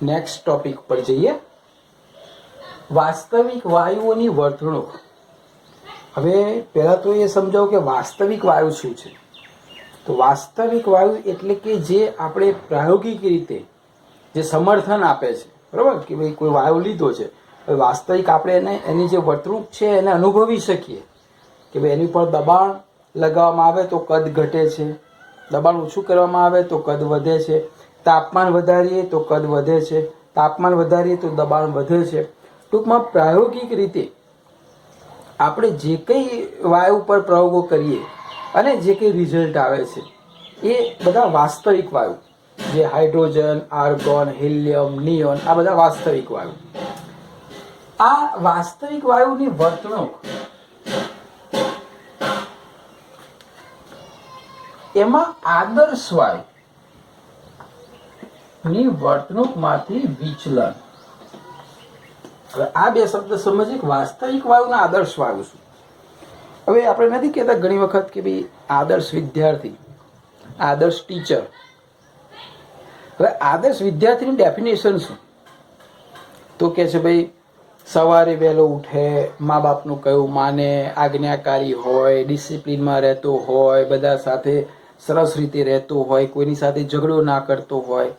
Next topic પર જઈએ. વાસ્તવિક વાયુઓની વર્તણૂક. હવે પહેલાં તો એ સમજાવો કે વાસ્તવિક વાયુ શું છે. તો વાસ્તવિક વાયુ એટલે કે જે આપણે પ્રાયોગિક રીતે જે સમર્થન આપે છે, બરાબર, કે ભાઈ કોઈ વાયુ લીધો છે, વાસ્તવિક આપણે એને એની જે વર્તણૂક છે એને અનુભવી શકીએ કે ભાઈ એની પર દબાણ લગાવવામાં આવે તો કદ ઘટે છે, દબાણ ઓછું કરવામાં આવે તો કદ વધે છે, તાપમાન વધારીએ તો કદ વધે છે, તાપમાન વધારીએ તો દબાણ વધે છે. ટૂંકમાં પ્રાયોગિક રીતે આપણે જે કંઈ વાયુ પર પ્રયોગો કરીએ અને જે કંઈ રિઝલ્ટ આવે છે એ બધા વાસ્તવિક વાયુ, જે હાઇડ્રોજન, આર્ગોન, હિલિયમ, નિયોન, આ બધા વાસ્તવિક વાયુ. આ વાસ્તવિક વાયુની વર્તણૂક એમાં આદર્શ વાયુની વર્તણૂકમાંથી વિચલન. હવે આ બે શબ્દ સમજીએ. વાસ્તવિક વાયુના આદર્શ વાયુ શું. હવે આપણે નથી કહેતા ઘણી વખત કે ભાઈ આદર્શ વિદ્યાર્થી, આદર્શ ટીચર. હવે આદર્શ વિદ્યાર્થીની ડેફિનેશન શું? તો કે છે ભાઈ સવારે વહેલો ઉઠે, મા બાપનું કહ્યું માને, આજ્ઞાકારી હોય, ડિસિપ્લિનમાં રહેતો હોય, બધા સાથે સરસ રીતે રહેતો હોય, કોઈની સાથે ઝઘડો ના કરતો હોય.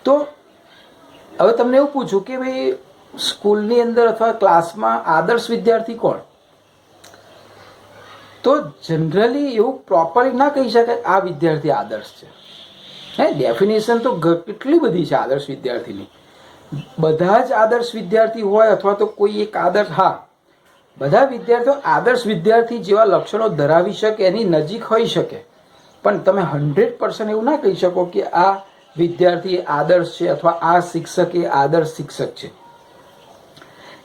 તો હવે તમને એવું પૂછું કે ભાઈ સ્કૂલની અંદર અથવા ક્લાસમાં આદર્શ વિદ્યાર્થી કોણ? તો જનરલી એવું પ્રોપરલી ના કહી શકાય આ વિદ્યાર્થી આદર્શ છે. ડેફિનેશન તો કેટલી બધી છે આદર્શ વિદ્યાર્થીની. બધા જ આદર્શ વિદ્યાર્થી હોય અથવા તો કોઈ એક આદર્શ, હા, બધા વિદ્યાર્થીઓ આદર્શ વિદ્યાર્થી જેવા લક્ષણો ધરાવી શકે, એની નજીક હોઈ શકે, પણ તમે 100% એવું ના કહી શકો કે આ વિદ્યાર્થી આદર્શ છે અથવા આ શિક્ષક એ આદર્શ શિક્ષક છે.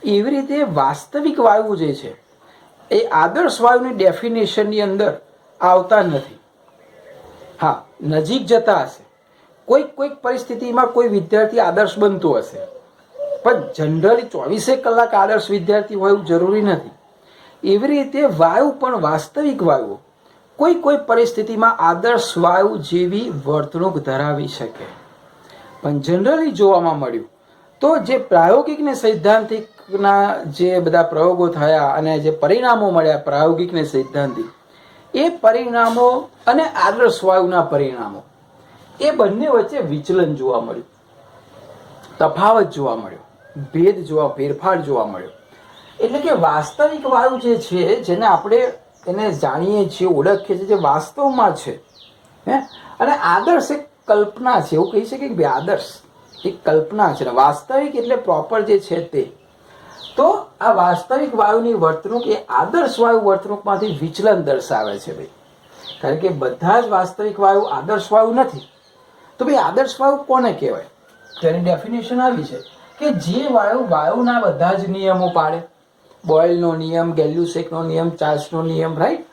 એવી રીતે વાસ્તવિક વાયુ જે છે એ આદર્શ વાયુની ડેફિનેશનની અંદર આવતા નથી. હા, નજીક જતા હશે, કોઈક પરિસ્થિતિમાં કોઈ વિદ્યાર્થી આદર્શ બનતો હશે, પણ જનરલી 24 કલાક આદર્શ વિદ્યાર્થી હોય એવું જરૂરી નથી. એવી રીતે વાયુ પણ વાસ્તવિક વાયુઓ કોઈ પરિસ્થિતિમાં આદર્શ વાયુ જેવી વર્તણૂક ધરાવી શકે. પણ જનરલી જોવામાં મળ્યું તો જે પ્રાયોગિક ને સૈદ્ધાંતિકના જે બધા પ્રયોગો થયા અને જે પરિણામો મળ્યા પ્રાયોગિક ને સૈદ્ધાંતિક, એ પરિણામો અને આદર્શ વાયુના પરિણામો એ બંને વચ્ચે વિચલન જોવા મળ્યું, તફાવત જોવા મળ્યો, ફેરફાર જોવા મળ્યો. એટલે કે વાસ્તવિક વાયુ જે છે, જેને આપણે એને જાણીએ છીએ, ઓળખીએ છીએ, જે વાસ્તવમાં છે, અને આદર્શ એક કલ્પના છે. એવું કહી શકીએ કે ભાઈ આદર્શ એક કલ્પના છે, વાસ્તવિક એટલે પ્રોપર જે છે તે. તો આ વાસ્તવિક વાયુની વર્તણૂક એ આદર્શ વાયુ વર્તણૂકમાંથી વિચલન દર્શાવે છે ભાઈ. કારણ કે બધા જ વાસ્તવિક વાયુ આદર્શ વાયુ નથી. તો ભાઈ આદર્શ વાયુ કોને કહેવાય? તેની ડેફિનેશન આવી છે કે જે વાયુના બધા જ નિયમો પાડે. બોયલનો નિયમ, ગેલ્યુસેકનો નિયમ, ચાર્લ્સનો નિયમ, રાઈટ.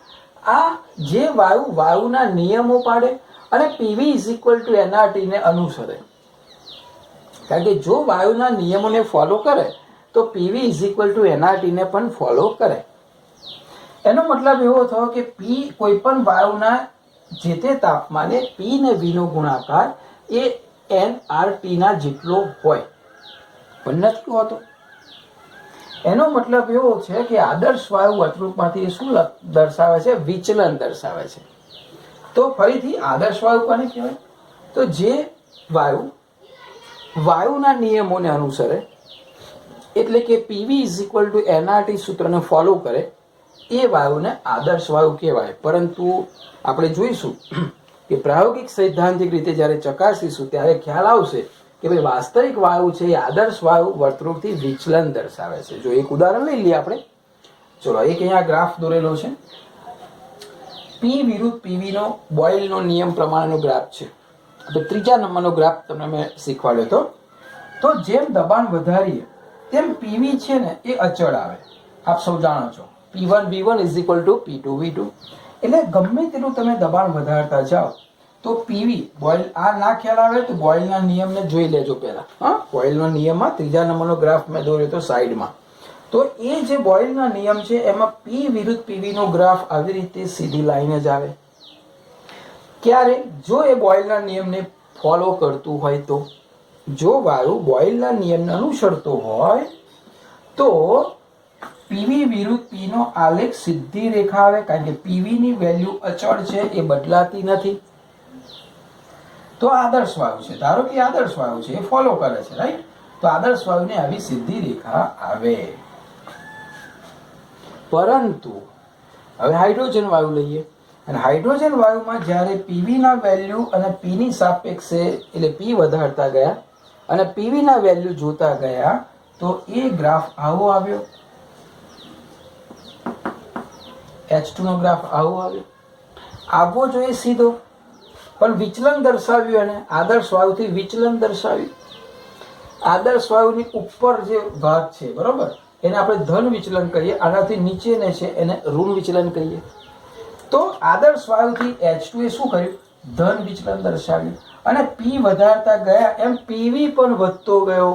આ જે વાયુના નિયમો પાડે અને PV is equal to NRT ને અનુસરે. કારણ કે જો વાયુના નિયમોને ફોલો કરે તો PV is equal to NRT ને પણ ફોલો કરે. એનો મતલબ એવો થયો કે પી કોઈ પણ વાયુના જે તે તાપમાને પી ને વી નો ગુણાકાર એ એનઆરટી ના જેટલો હોય, પણ નથી હોતો. એનો મતલબ એવો છે કે આદર્શ વાયુ વર્તણૂકમાંથી શું દર્શાવે છે? વિચલન દર્શાવે છે. તો ફરીથી આદર્શ વાયુ કોને કહેવાય? તો જે વાયુના નિયમોને અનુસરે, એટલે કે PV is equal to NRT સૂત્રને ફોલો કરે, એ વાયુને આદર્શ વાયુ કહેવાય. પરંતુ આપણે જોઈશું કે પ્રાયોગિક સૈદ્ધાંતિક રીતે જ્યારે ચકાસીશું ત્યારે ખ્યાલ આવશે કે ભાઈ વાસ્તવિક વાયુ છે એ આદર્શ વાયુ વર્તણૂકથી વિચલન દર્શાવે છે. જો એક ઉદાહરણ લઈ લઈએ આપણે. ચલો, એક અહીંયા ગ્રાફ દોરેલો છે. પી વિરુદ્ધ પીવી નો બોયલનો નિયમ પ્રમાણેનો ગ્રાફ છે. તો ત્રીજા નંબરનો ગ્રાફ તમને મેં શીખવાડ્યો તો જેમ દબાણ વધારીએ તેમ પીવી છે ને એ અચળ આવે. આપ સૌ જાણો છો P1 V1 is equal to P2 V2. એટલે ગમે તેટલું તમે દબાણ વધારતા જાઓ તો પીવી બોઇલ, આ ના ખ્યાલ આવે તો બોઇલના નિયમને જોઈ લેજો પહેલા. બોઇલના નિયમમાં ત્રીજા નંબરનો ગ્રાફ મેં દોર્યો તો સાઈડમાં. તો એ જે બોઇલના નિયમ છે એમાં પી વિરુદ્ધ પીવી નો ગ્રાફ આવી રીતે સીધી લાઈન જ આવે. ક્યારે? જો એ બોઇલના નિયમને ફોલો કરતું હોય તો. જો વાયુ બોયલના નિયમને અનુસરતો હોય તો પીવી વિરુદ્ધ પી નો આલેખ સીધી રેખા આવે, કારણ કે પીવી ની વેલ્યુ અચળ છે, એ બદલાતી નથી. તો આદર્શ વાયુ છે, ધારો કે આદર્શ વાયુ છે, એ ફોલો કરે છે, રાઈટ. તો આદર્શ વાયુને આવી સીધી રેખા આવે. પરંતુ હવે હાઇડ્રોજન વાયુ લઈએ, અને હાઇડ્રોજન વાયુમાં જ્યારે પીવી ના વેલ્યુ અને પી ની સાપેક્ષે એટલે પી વધારતા ગયા અને પીવી ના વેલ્યુ જોતા ગયા, તો એ ગ્રાફ આવો આવ્યો. H2 નો ગ્રાફ આવો આવ્યો. આવવો જોઈએ સીધો, પણ વિચલન દર્શાવ્યું, અને આદર્શ વાયુથી વિચલન દર્શાવ્યું. આદર્શ વાયુની ઉપર જે ભાગ છે, બરોબર, એને આપણે ધન વિચલન કહીએ, આનાથી નીચેને છે એને ઋણ વિચલન કહીએ. તો આદર્શ વાયુથી H2 એ શું કર્યું? ધન વિચલન દર્શાવ્યું, અને પી વધારતા ગયા એમ પીવી પણ વધતો ગયો.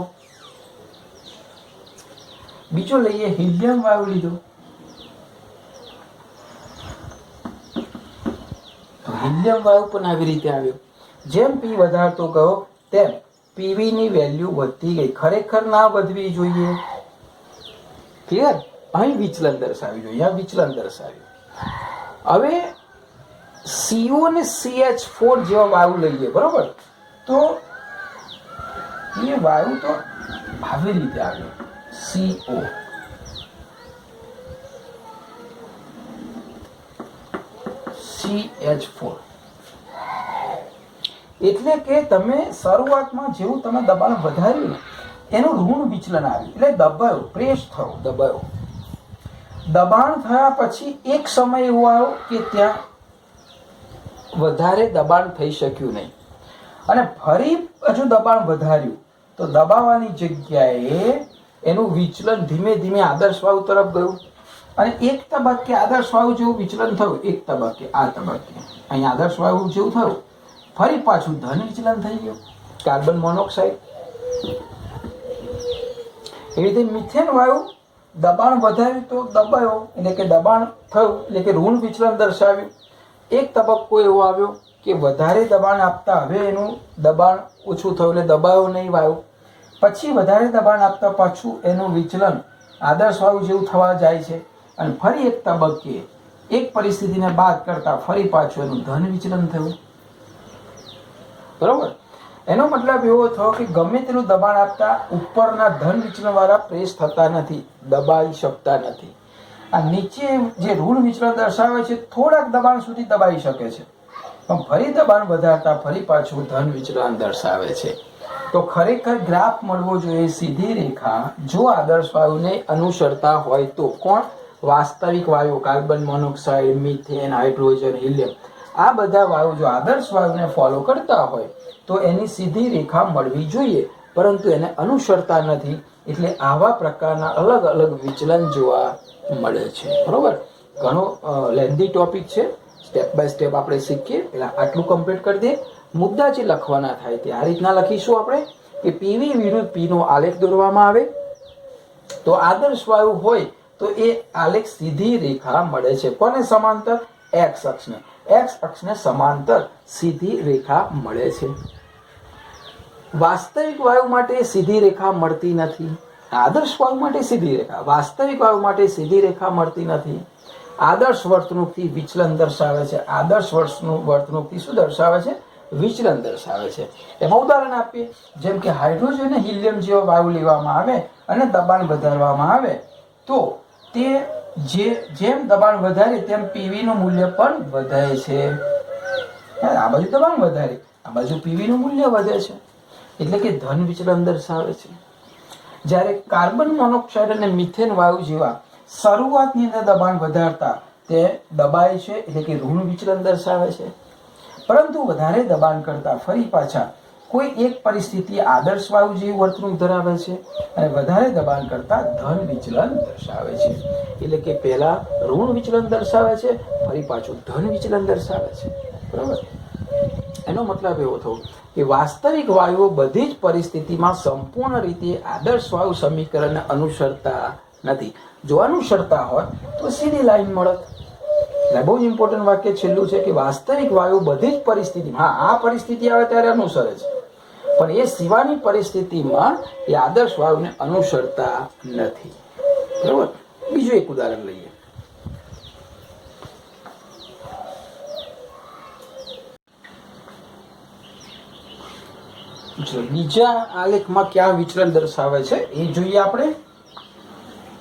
બીજો લઈએ, હિલિયમ વાયુ લીધો. હિલિયમ વાયુ પણ આવી રીતે આવ્યો. જેમ પી વધારતો ગયો તેમ પીવી ની વેલ્યુ વધતી ગઈ. ખરેખર ના વધવી જોઈએ. ક્લિયર? અહીં વિચલન દર્શાવ્યું જોઈએ, અહીંયા વિચલન દર્શાવ્યું. હવે CO અને CH4 જેવા વાયુ લઈએ, બરોબર, તો એ વાયુ તો આવી રીતે આવ્યો. CO CH4 એટલે કે તમે શરૂઆતમાં જેવું તમે દબાણ વધાર્યું એનું ઋણ વિચલન આવ્યું, એટલે દબાયો, પ્રેસ થયો, દબાયો. દબાણ થયા પછી એક સમય એવો આવ્યો કે ત્યાં વધારે દબાણ થઈ શક્યું નહીં, અને ફરી હજુ દબાણ વધાર્યું તો દબાવવાની જગ્યાએ એનું વિચલન ધીમે ધીમે આદર્શ વાયુ તરફ ગયું, અને એક તબક્કે આદર્શ વાયુ જેવું વિચલન થયું, એક તબક્કે આ તબક્કે અહીંયા આદર્શ વાયુ જેવું થયું, ફરી પાછું ધન વિચલન થઈ ગયું, કાર્બન મોનોક્સાઇડ. એ રીતે મિથેન વાયુ દબાણ વધાર્યું તો દબાયો, એટલે કે દબાણ થયું, એટલે કે ઋણ વિચલન દર્શાવ્યું. એક તબક્કો એવો આવ્યો કે વધારે દબાણ આપતા હવે એનું દબાણ ઓછું થયું, એટલે દબાયો નહીં વાયુ. પછી વધારે દબાણ આપતા પાછું એનું વિચલન આદર્શ વાયુ જેવું થવા જાય છે, અને ફરી એક તબક્કે એક પરિસ્થિતિને બાદ કરતા ફરી પાછું એનું ધન વિચલન થયું. બરોબર? એનો મતલબ એવો થયો કે ગમે તેનું દબાણ આપતા ઉપરના ધન વિચલન વાળા પ્રેસ થતા નથી, દબાઈ શકતા નથી. આ નીચે જે ઋણ વિચલન દર્શાવે છે થોડાક દબાણ સુધી દબાઈ શકે છે, પણ ફરી દબાણ વધારતા ફરી પાછું ધન વિચલન દર્શાવે છે. તો ખરેખર ગ્રાફ મળવો જોઈએ સીધી રેખા જો આદર્શ વાયુને અનુસરતા હોય તો. કોણ? વાસ્તવિક વાયુ, carbon monoxide, methane, hydrogen, helium, આ બધા વાયુ જો આદર્શ વાયુને ફોલો કરતા હોય તો એની સીધી રેખા મળવી જોઈએ, પરંતુ એને અનુસરતા નથી, એટલે આવા પ્રકારના અલગ અલગ વિચલન જોવા મળે છે. બરોબર? ઘણો લેન્ધી ટોપિક છે, સ્ટેપ બાય સ્ટેપ આપણે શીખીએ. પેલા આટલું કમ્પ્લીટ કરી દે. મુદ્દા જે લખવાના થાય તે આ રીતના લખીશું આપણે કે પીવી વિરુદ્ધ પી નો આલેખ દોરવામાં આવે તો આદર્શ વાયુ હોય તો એ આલેખ સીધી રેખા મળે છે. કોને સમાંતર? એક્સ અક્ષને. એક્સ અક્ષને સમાંતર સીધી રેખા મળે છે. વાસ્તવિક વાયુ માટે સીધી રેખા મળતી નથી. આદર્શ વાયુ માટે સીધી રેખા, વાસ્તવિક વાયુ માટે સીધી રેખા મળતી નથી. આદર્શ વર્તણૂકથી વિચલન દર્શાવે છે. આદર્શ વર્તણૂકથી શું દર્શાવે છે? વિચલન દર્શાવે છે. એમાં ઉદાહરણ આપીએ, જેમ કે હાઇડ્રોજન અને હિલિયમ જેવા વાયુ લેવામાં આવે અને દબાણ વધારવામાં આવે તો તે જેમ દબાણ વધારે તેમ પીવી નું મૂલ્ય પણ વધે છે. આ બાજુ દબાણ વધારે, આ બાજુ પીવી નું મૂલ્ય વધે છે, એટલે કે ધન વિચલન દર્શાવે છે. જ્યારે કાર્બન મોનોક્સાઇડ અને મિથેન વાયુ જેવા શરૂઆતની અંદર દબાણ વધારતા તે દબાય છે, એટલે કે ઋણ વિચલન દર્શાવે છે. પરંતુ વધારે દબાણ કરતા ફરી પાછા કોઈ એક પરિસ્થિતિ આદર્શ વાયુ જેવી વર્તણૂક ધરાવે છે, અને વધારે દબાણ કરતા ધન વિચલન દર્શાવે છે. એટલે કે પહેલા ઋણ વિચલન દર્શાવે છે, ફરી પાછું ધન વિચલન દર્શાવે છે. બરાબર? એનો મતલબ એવો થયો કે વાસ્તવિક વાયુઓ બધી જ પરિસ્થિતિમાં સંપૂર્ણ રીતે આદર્શ વાયુ સમીકરણને અનુસરતા નથી. જો અનુસરતા હોય તો સીધી લાઈન મળત. એટલે બહુ ઇમ્પોર્ટન્ટ વાક્ય છેલ્લું છે કે વાસ્તવિક વાયુ બધી જ પરિસ્થિતિમાં, હા, આ પરિસ્થિતિ આવે ત્યારે અનુસરે છે, પણ એ સિવાયની પરિસ્થિતિમાં એ આદર્શ વાયુને અનુસરતા નથી. બરોબર. બીજું એક ઉદાહરણ લઈએ. બીજા આલેખમાં ક્યાં વિચલન દર્શાવે છે એ જોઈએ આપણે.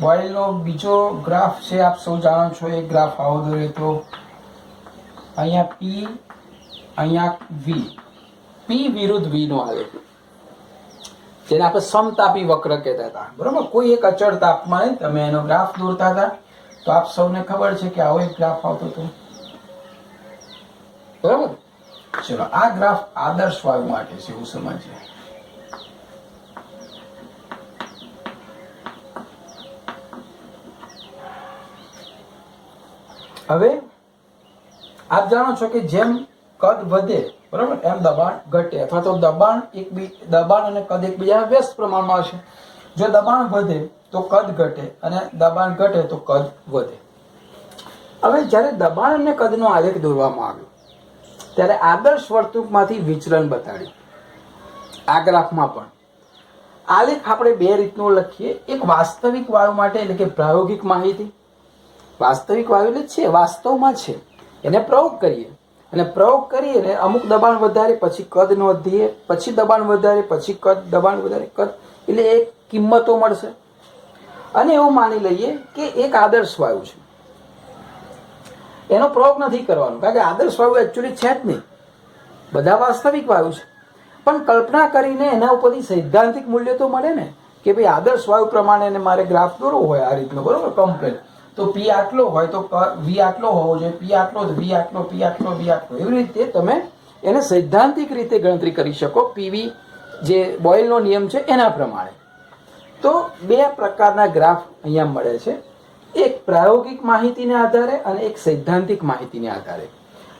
બોયલનો બીજો ગ્રાફ છે, આપ સૌ જાણો છો. એ ગ્રાફ આવો દોરે તો અહીંયા પી, અહીંયા વી, પી વિરુદ્ધ વી નો આલેખ, જેને આપણે સમતાપી વક્ર કહેતા હતા. બરોબર. કોઈ એક અચળ તાપમાને તમે એનો ગ્રાફ દોરતા હતા, તો આપ સૌને ખબર છે કે આવો એક ગ્રાફ આવતો હતો. બરોબર. ચલો, આ ગ્રાફ આદર્શ વાયુ માટે છે એવું સમજીએ. હવે આપ જાણો છો કે જેમ કદ વધે, બરાબર, એમ દબાણ ઘટે, અથવા તો દબાણ અને કદ એકબીજાના વ્યસ્ત પ્રમાણમાં હશે. જો દબાણ વધે તો કદ ઘટે અને દબાણ ઘટે તો કદ વધે. હવે જ્યારે દબાણ અને કદનો આલેખ દોરવામાં આવ્યો ત્યારે આદર્શ વર્તુળમાંથી વિચલન બતાડ્યું. આ ગ્રાફમાં પણ આલેખ આપણે બે રીતનો લખીએ. એક વાસ્તવિક વાયુ માટે, એટલે કે પ્રાયોગિક માહિતી. વાસ્તવિક વાયુ એટલે છે, વાસ્તવમાં છે, એને પ્રયોગ કરીએ અને પ્રયોગ કરીને અમુક દબાણ વધારે, પછી કદ વધીએ, પછી દબાણ વધારે, પછી કદ, દબાણ વધારે, કદ, એટલે એક કિંમતો મળશે. અને એવું માની લઈએ કે એક આદર્શ વાયુ છે, એનો પ્રયોગ નથી કરવાનો, કારણ કે આદર્શ વાયુ એકચ્યુઅલી છે જ નહીં, બધા વાસ્તવિક વાયુ છે. પણ કલ્પના કરીને એના ઉપરથી સૈદ્ધાંતિક મૂલ્ય તો મળે ને, કે ભાઈ આદર્શ વાયુ પ્રમાણે મારે ગ્રાફ દોરવો હોય આ રીતનો, બરોબર, કમ્પ્લેટ. તો પી આટલો હોય તો વી આટલો હોવો જોઈએ, પી આટલો, વી આટલો, પી આટલો, વી આટલો, એવી રીતે તમે એને સૈદ્ધાંતિક રીતે ગણતરી કરી શકો, પીવી જે બોયલનો નિયમ છે એના પ્રમાણે. તો બે પ્રકારના ગ્રાફ અહીંયા મળે છે, એક પ્રાયોગિક માહિતીને આધારે અને એક સૈદ્ધાંતિક માહિતીને આધારે.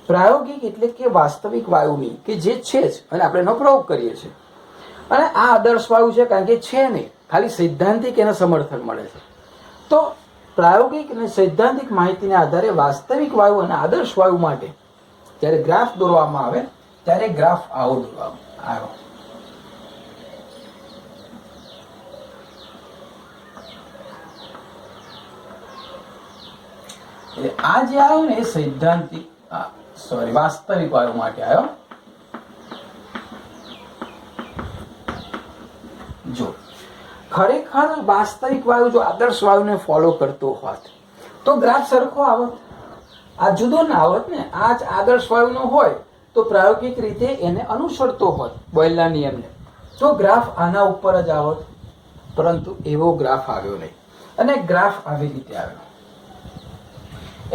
પ્રાયોગિક એટલે કે વાસ્તવિક વાયુની, કે જે છે જ અને આપણે એનો પ્રયોગ કરીએ છીએ. અને આ આદર્શ વાયુ છે કારણ કે છે નહીં, ખાલી સૈદ્ધાંતિક એને સમર્થન મળે છે. તો પ્રાયોગિક અને સૈદ્ધાંતિક માહિતીને આધારે વાસ્તવિક વાયુ અને આદર્શ વાયુ માટે જ્યારે ગ્રાફ દોરવામાં આવે ત્યારે ગ્રાફ આવો દોરવામાં આવ્યો. એટલે આ જે આવ્યો ને એ સૈદ્ધાંતિક, વાસ્તવિક વાયુ માટે આવ્યો. જો ખરેખર વાસ્તવિક વાયુ જો આદર્શ વાયુને ફોલો કરતો હોત તો ગ્રાફ સરખો આવત, આ જુદો ના આવત ને. આ જ આદર્શ વાયુનો હોય તો પ્રાયોગિક રીતે એને અનુસરતો હોત બોયલના નિયમને, તો ગ્રાફ આના ઉપર જ આવત. પરંતુ એવો ગ્રાફ આવ્યો નહીં, અને ગ્રાફ આવી રીતે આવ્યો.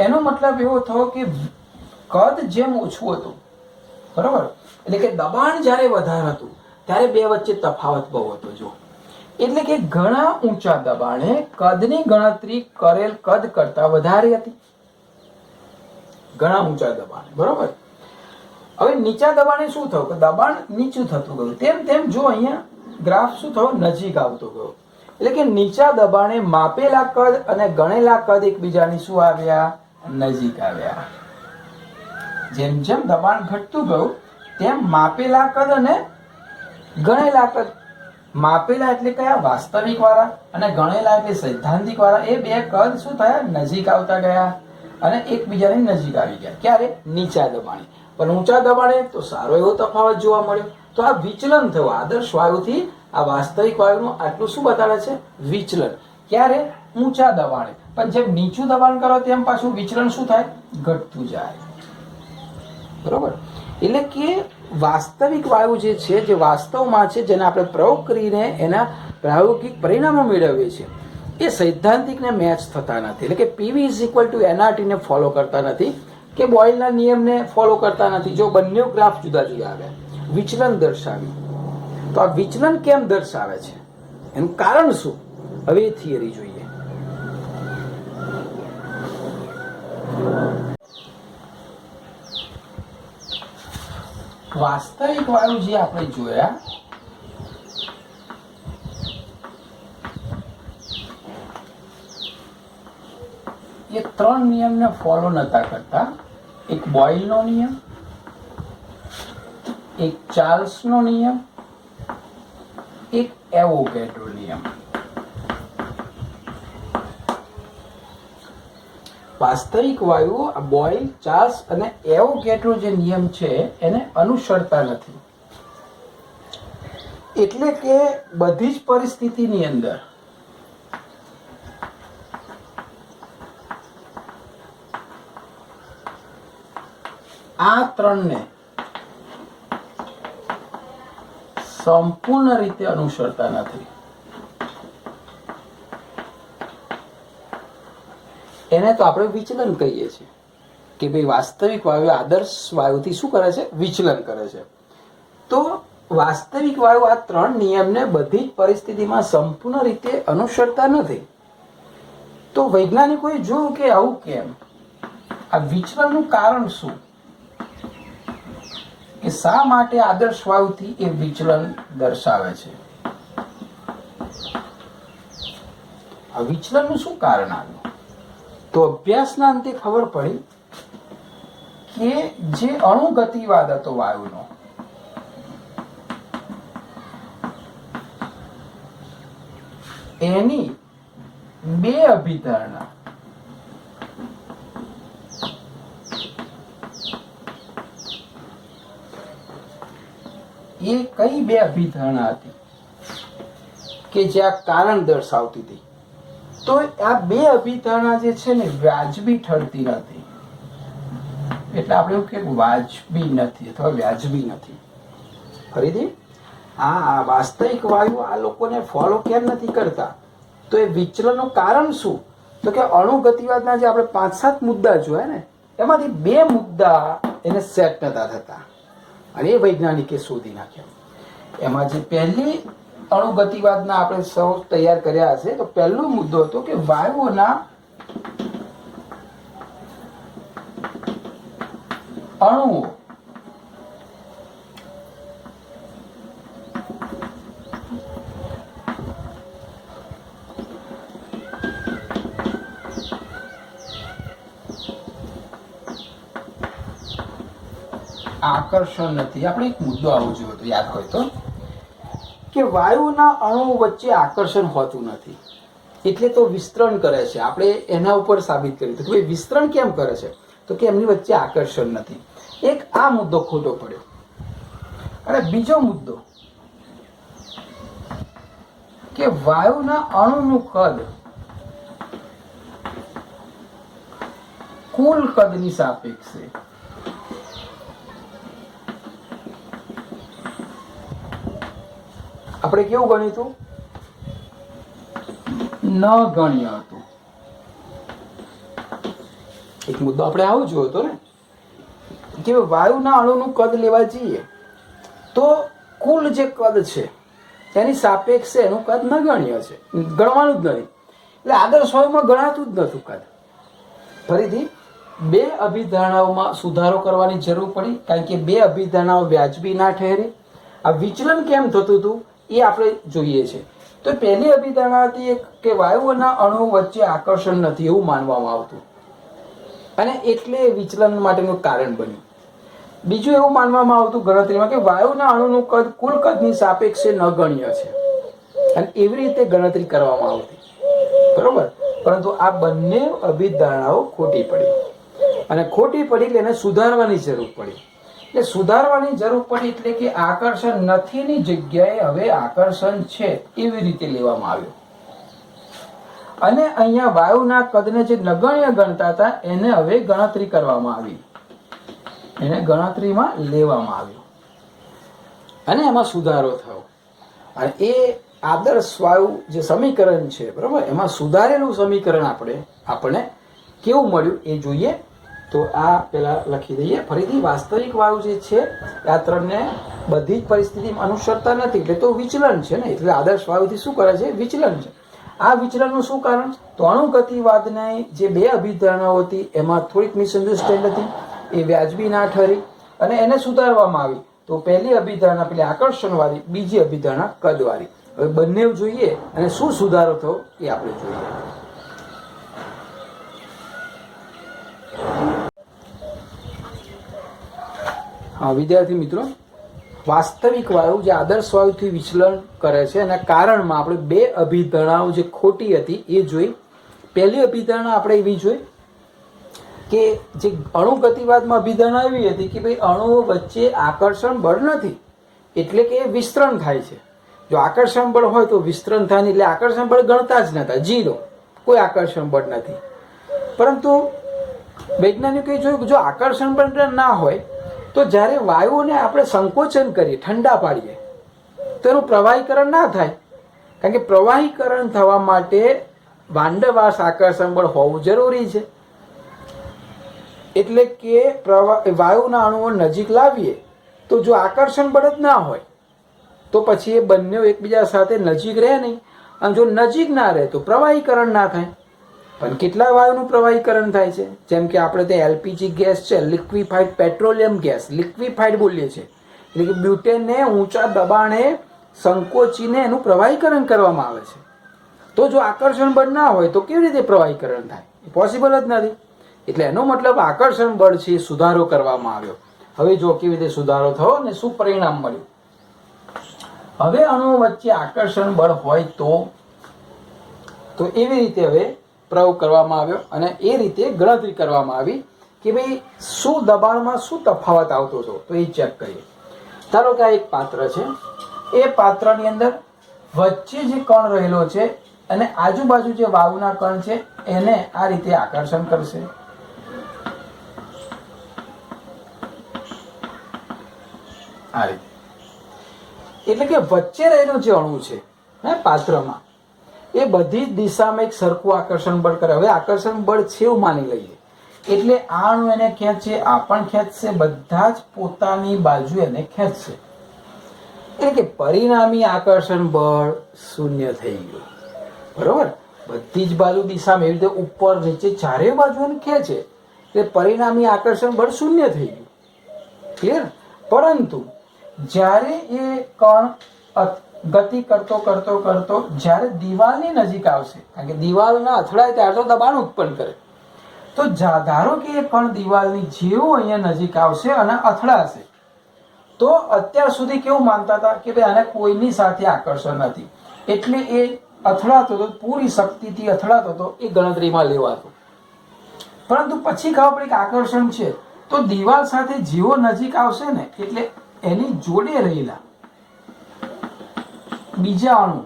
એનો મતલબ એવો થયો કે કદ જેમ ઓછું હતું, બરોબર, એટલે કે દબાણ જ્યારે વધારે હતું ત્યારે બે વચ્ચે તફાવત બહુ હતો. જો એટલે કે ઘણા ઊંચા દબાણે કદની ગણતરી કરેલ કદ કરતા વધારે હતી, ઘણા ઊંચા દબાણે, બરોબર. હવે નીચા દબાણે શું થયું કે દબાણ નીચું થતું ગયું, તેમ તેમ જો અહીંયા ગ્રાફ શું થયો, નજીક આવતો ગયો. એટલે કે નીચા દબાણે માપેલા કદ અને ગણેલા કદ એકબીજાની શું આવ્યા, નજીક આવ્યા. જેમ જેમ દબાણ ઘટતું ગયું તેમ માપેલા કદ અને ગણેલા કદ, માપેલા એટલે કયા, વાસ્તવિક વાળા, અને ગણેલા એટલે સૈદ્ધાંતિક વાળા, એ બે કદ શું થયા, નજીક આવતા ગયા અને એકબીજાની નજીક આવી ગયા. ક્યારે, નીચા દબાણે. પણ ઊંચા દબાણે તો સારો એવો તફાવત જોવા મળ્યો. તો આ વિચલન થયું આદર્શ વાયુથી આ વાસ્તવિક વાયુનું. આટલું શું બતાડે છે, વિચલન. ક્યારે, ઊંચા દબાણે. પણ જેમ નીચું દબાણ કરો તેમ પાછું વિચલન શું થાય, ઘટતું જાય, બરોબર. એટલે કે વાસ્તવિક વાયુ જે છે, જે વાસ્તવમાં છે, જેને આપણે પ્રયોગ કરીને એના પ્રાયોગિક પરિણામો મેળવીએ છીએ, એ સૈદ્ધાંતિકને મેચ થતા નથી. એટલે કે PV is equal to NRT ને ફોલો કરતા નથી, કે બોયલના નિયમને ફોલો કરતા નથી. જો બંને ગ્રાફ જુદા જુદા આવ્યા, વિચલન દર્શાવ્યું, તો આ વિચલન કેમ દર્શાવે છે, એનું કારણ શું, હવે એ થિયરી જોઈએ. વાસ્તવિક વાયુ જે આપણે જોયા એ ત્રણ નિયમને ફોલો નતા કરતા. એક બોયલનો નિયમ, એક ચાર્લ્સનો નિયમ એક એવોગેડ્રો નિયમ. વાસ્તવિક વાયુઓ બોઇલ, ચાર્લ્સ અને એવોગેડ્રો જે નિયમ છે એને અનુસરતા નથી. એટલે કે બધી જ પરિસ્થિતિની અંદર આ ત્રણને સંપૂર્ણ રીતે અનુસરતા નથી. એને તો આપણે વિચલન કહીએ છીએ કે ભાઈ વાસ્તવિક વાયુ આદર્શ વાયુથી શું કરે છે? વિચલન કરે છે. તો વાસ્તવિક વાયુ આ ત્રણ નિયમને બધી જ પરિસ્થિતિમાં સંપૂર્ણ રીતે અનુસરતા નથી. તો વૈજ્ઞાનિકોએ જોયું કે આવું કેમ, આ વિચલનનું કારણ શું, કે શા માટે આદર્શ વાયુથી એ વિચલન દર્શાવે છે? આ વિચલનનું શું કારણ આવ્યું? તો અભ્યાસના અંતે ખબર પડી કે જે અણુગતિવાદ હતો વાયુનો, એની બે અભિધારણા એ કઈ બે અભિધારણા હતી કે જે આ કારણ દર્શાવતી હતી? તો આ બે અભિધારણા જે છે ને વ્યાજબી ઠરતી નથી. એટલે આપણે એવું કે વાજબી નથી અથવા વ્યાજબી નથી. ફરીથી, આ વાસ્તવિક વાયુ આ લોકોને ફોલો કેમ નથી કરતા? તો એ વિચલનનું કારણ શું? તો કે અણુગતિવાદના જે આપણે 5-7 મુદ્દા જોયા ને, એમાંથી બે મુદ્દા એને સેટ નતા થતા અને એ વૈજ્ઞાનિકે શોધી નાખ્યા. એમાં જે પહેલી અણુગતિવાદના આપણે સૌ તૈયાર કર્યા હશે, તો પહેલો મુદ્દો હતો કે વાયુઓના અણુઓ આકર્ષણ નથી. આપણે એક મુદ્દો આવો જોયો હતો, યાદ હોય તો, કે વાયુના અણુઓ વચ્ચે આકર્ષણ હોતું નથી, એટલે તો વિસ્તરણ કરે છે. આપણે એના ઉપર સાબિત કર્યું હતું કે ભાઈ વિસ્તરણ કેમ કરે છે? તો કે એમની વચ્ચે આકર્ષણ નથી. એક આ મુદ્દો ખોટો પડ્યો. અને બીજો મુદ્દો કે વાયુના અણુનું કદ કુલ કદની સાપેક્ષે આપણે કેવું ગણ્યું હતું? નગણ્ય હતું. એક મુદ્દો આપણે આવો જોયો હતો ને કે વાયુના અણુનું કદ લેવા જઈએ તો કુલ જે કદ છે એની સાપેક્ષે એનું કદ નગણ્ય છે, ગણવાનું જ નથી. એટલે આદર્શ વાયુમાં ગણાતું જ નતું કદ. ફરીથી બે અભિધારણાઓમાં સુધારો કરવાની જરૂર પડી, કારણ કે બે અભિધારણાઓ વ્યાજબી ના ઠહેરી. આ વિચલન કેમ થતું હતું એ આપણે જોઈએ છે. તો પહેલી અભિધારણા હતી કે વાયુઓના અણુ વચ્ચે આકર્ષણ નથી એવું માનવામાં આવતું અને એટલે વિચલન માટેનું કારણ બન્યું. બીજું એવું માનવામાં આવતું ગણતરીમાં કે વાયુના અણુનું કદ કુલ કદની સાપેક્ષે નગણ્ય છે અને એવી રીતે ગણતરી કરવામાં આવતી, બરોબર. પરંતુ આ બંને અભિધારણાઓ ખોટી પડી અને ખોટી પડી એટલે એને સુધારવાની જરૂર પડી. એટલે સુધારવાની જરૂર પડી એટલે કે આકર્ષણ નથીની જગ્યાએ હવે આકર્ષણ છે એવી રીતે લેવામાં આવ્યું. અને અહીંયા વાયુના કદને જે નગણ્ય ગણતા હતા એને હવે ગણતરી કરવામાં આવી, એને ગણતરીમાં લેવામાં આવ્યું અને એમાં સુધારો થયો. અને એ આદર્શ વાયુ જે સમીકરણ છે, બરાબર, એમાં સુધારેલું સમીકરણ આપણે કેવું મળ્યું એ જોઈએ. તો આ પેલા લખી દઈએ ફરીથી. વાસ્તવિક વાયુ જે છે આ ત્રણને બધી જ પરિસ્થિતિમાં અનુસરતા નથી, એટલે તો વિચલન છે ને. એટલે આદર્શ વાયુથી શું કરે છે? વિચલન છે. આ વિચલનનું શું કારણ? તો અણુગતિવાદની જે બે અભિધારણાઓ હતી એમાં થોડીક મિસઅન્ડરસ્ટેન્ડ હતી, એ વ્યાજબી ના ઠરી અને એને સુધારવામાં આવી. તો પહેલી અભિધારણા પેલી આકર્ષણવાળી, બીજી અભિધારણા કદવાળી. હવે બંને જોઈએ અને શું સુધારો થયો એ આપણે જોઈએ. હા વિદ્યાર્થી મિત્રો, વાસ્તવિક વાયુ જે આદર્શ વાયુથી વિચલન કરે છે એના કારણમાં આપણે બે અભિધારણાઓ જે ખોટી હતી એ જોઈ. પહેલી અભિધારણા આપણે એવી જોઈ કે જે અણુગતિવાદમાં અભિધારણા એવી હતી કે ભાઈ અણુઓ વચ્ચે આકર્ષણ બળ નથી એટલે કે વિસ્તરણ થાય છે. જો આકર્ષણ બળ હોય તો વિસ્તરણ થાય નહીં, એટલે આકર્ષણ બળ ગણતા જ નતા, ઝીરો, કોઈ આકર્ષણ બળ નથી. પરંતુ વૈજ્ઞાનિકોએ જોયું કે જો આકર્ષણ બળ ના હોય તો જ્યારે વાયુઓને આપણે સંકોચન કરીએ, ઠંડા પાડીએ, તો એનું પ્રવાહીકરણ ના થાય. કારણ કે પ્રવાહીકરણ થવા માટે વાંડવાસ આકર્ષણ બળ હોવું જરૂરી છે. એટલે કે વાયુના અણુઓ નજીક લાવીએ તો જો આકર્ષણ બળ જ ના હોય તો પછી એ બંને એકબીજા સાથે નજીક રહે નહીં, અને જો નજીક ના રહે તો પ્રવાહીકરણ ના થાય. પણ કેટલા વાયુનું પ્રવાહીકરણ થાય છે? જેમ કે આપણે ત્યાં એલપીજી ગેસ છે, લિક્વિફાઈડ પેટ્રોલિયમ ગેસ, લિક્વિફાઈડ બોલીએ છીએ, એટલે કે બ્યુટેનને ઊંચા દબાણે સંકોચીને એનું પ્રવાહીકરણ કરવામાં આવે છે. તો જો આકર્ષણ બળ ના હોય તો કેવી રીતે પ્રવાહીકરણ થાય? એ પોસિબલ જ નથી. એટલે એનો મતલબ આકર્ષણ બળ છે સુધારો કરવામાં આવ્યો. હવે જો કેવી રીતે સુધારો થયો અને શું પરિણામ મળ્યું. હવે અણુઓ વચ્ચે આકર્ષણ બળ હોય તો એવી રીતે હવે પ્રયોગ કરવામાં આવ્યો અને એ રીતે ગણતરી કરવામાં આવી કે ભાઈ શું દબાણમાં શું તફાવત આવતો હતો, તો એ ચેક કરીએ. ધારો કે આ એક પાત્ર છે, એ પાત્રની અંદર વચ્ચે જે કણ રહેલો છે અને આજુબાજુ જે વાયુના કણ છે એને આ રીતે આકર્ષણ કરશે. આ રીતે, એટલે કે વચ્ચે રહેલો જે અણુ છે પાત્રમાં, એ બધી જ દિશામાં એક સરખું આકર્ષણ બળ કરે. હવે આકર્ષણ બળ છે એવું માની લઈએ, એટલે આ અણુ એને ખેંચે, આ પણ ખેંચશે, બધા જ પોતાની બાજુ એને ખેંચશે. એટલે કે પરિણામી આકર્ષણ બળ શૂન્ય થઈ ગયું. બરોબર? બધી જ બાજુ દિશામાં એવી રીતે ઉપર નીચે ચારે બાજુ એને ખેંચે એટલે પરિણામી આકર્ષણ બળ શૂન્ય થઈ ગયું. ક્લિયર? પરંતુ જ્યારે એ કણ ગતિ કરતો કરતો કરતો જ્યારે દિવાલની નજીક આવશે, કારણ કે દિવાલના અથડાય ત્યારે તો દબાણ ઉત્પન્ન કરે, તો ધારો કે એ કણ દિવાલની જેવો અહીંયા નજીક આવશે અને અથડાશે, તો અત્યાર સુધી કેવું માનતા હતા કે ભાઈ આને કોઈની સાથે આકર્ષણ નથી, એટલે એ અથડાતો હતો, પૂરી શક્તિથી અથડાતો હતો, એ ગણતરીમાં લેવાતો. પરંતુ પછી ખબર પડી કે આકર્ષણ છે, તો દિવાલ સાથે જેવો નજીક આવશે ને એટલે એની જોડે રહેલા બીજા અણુ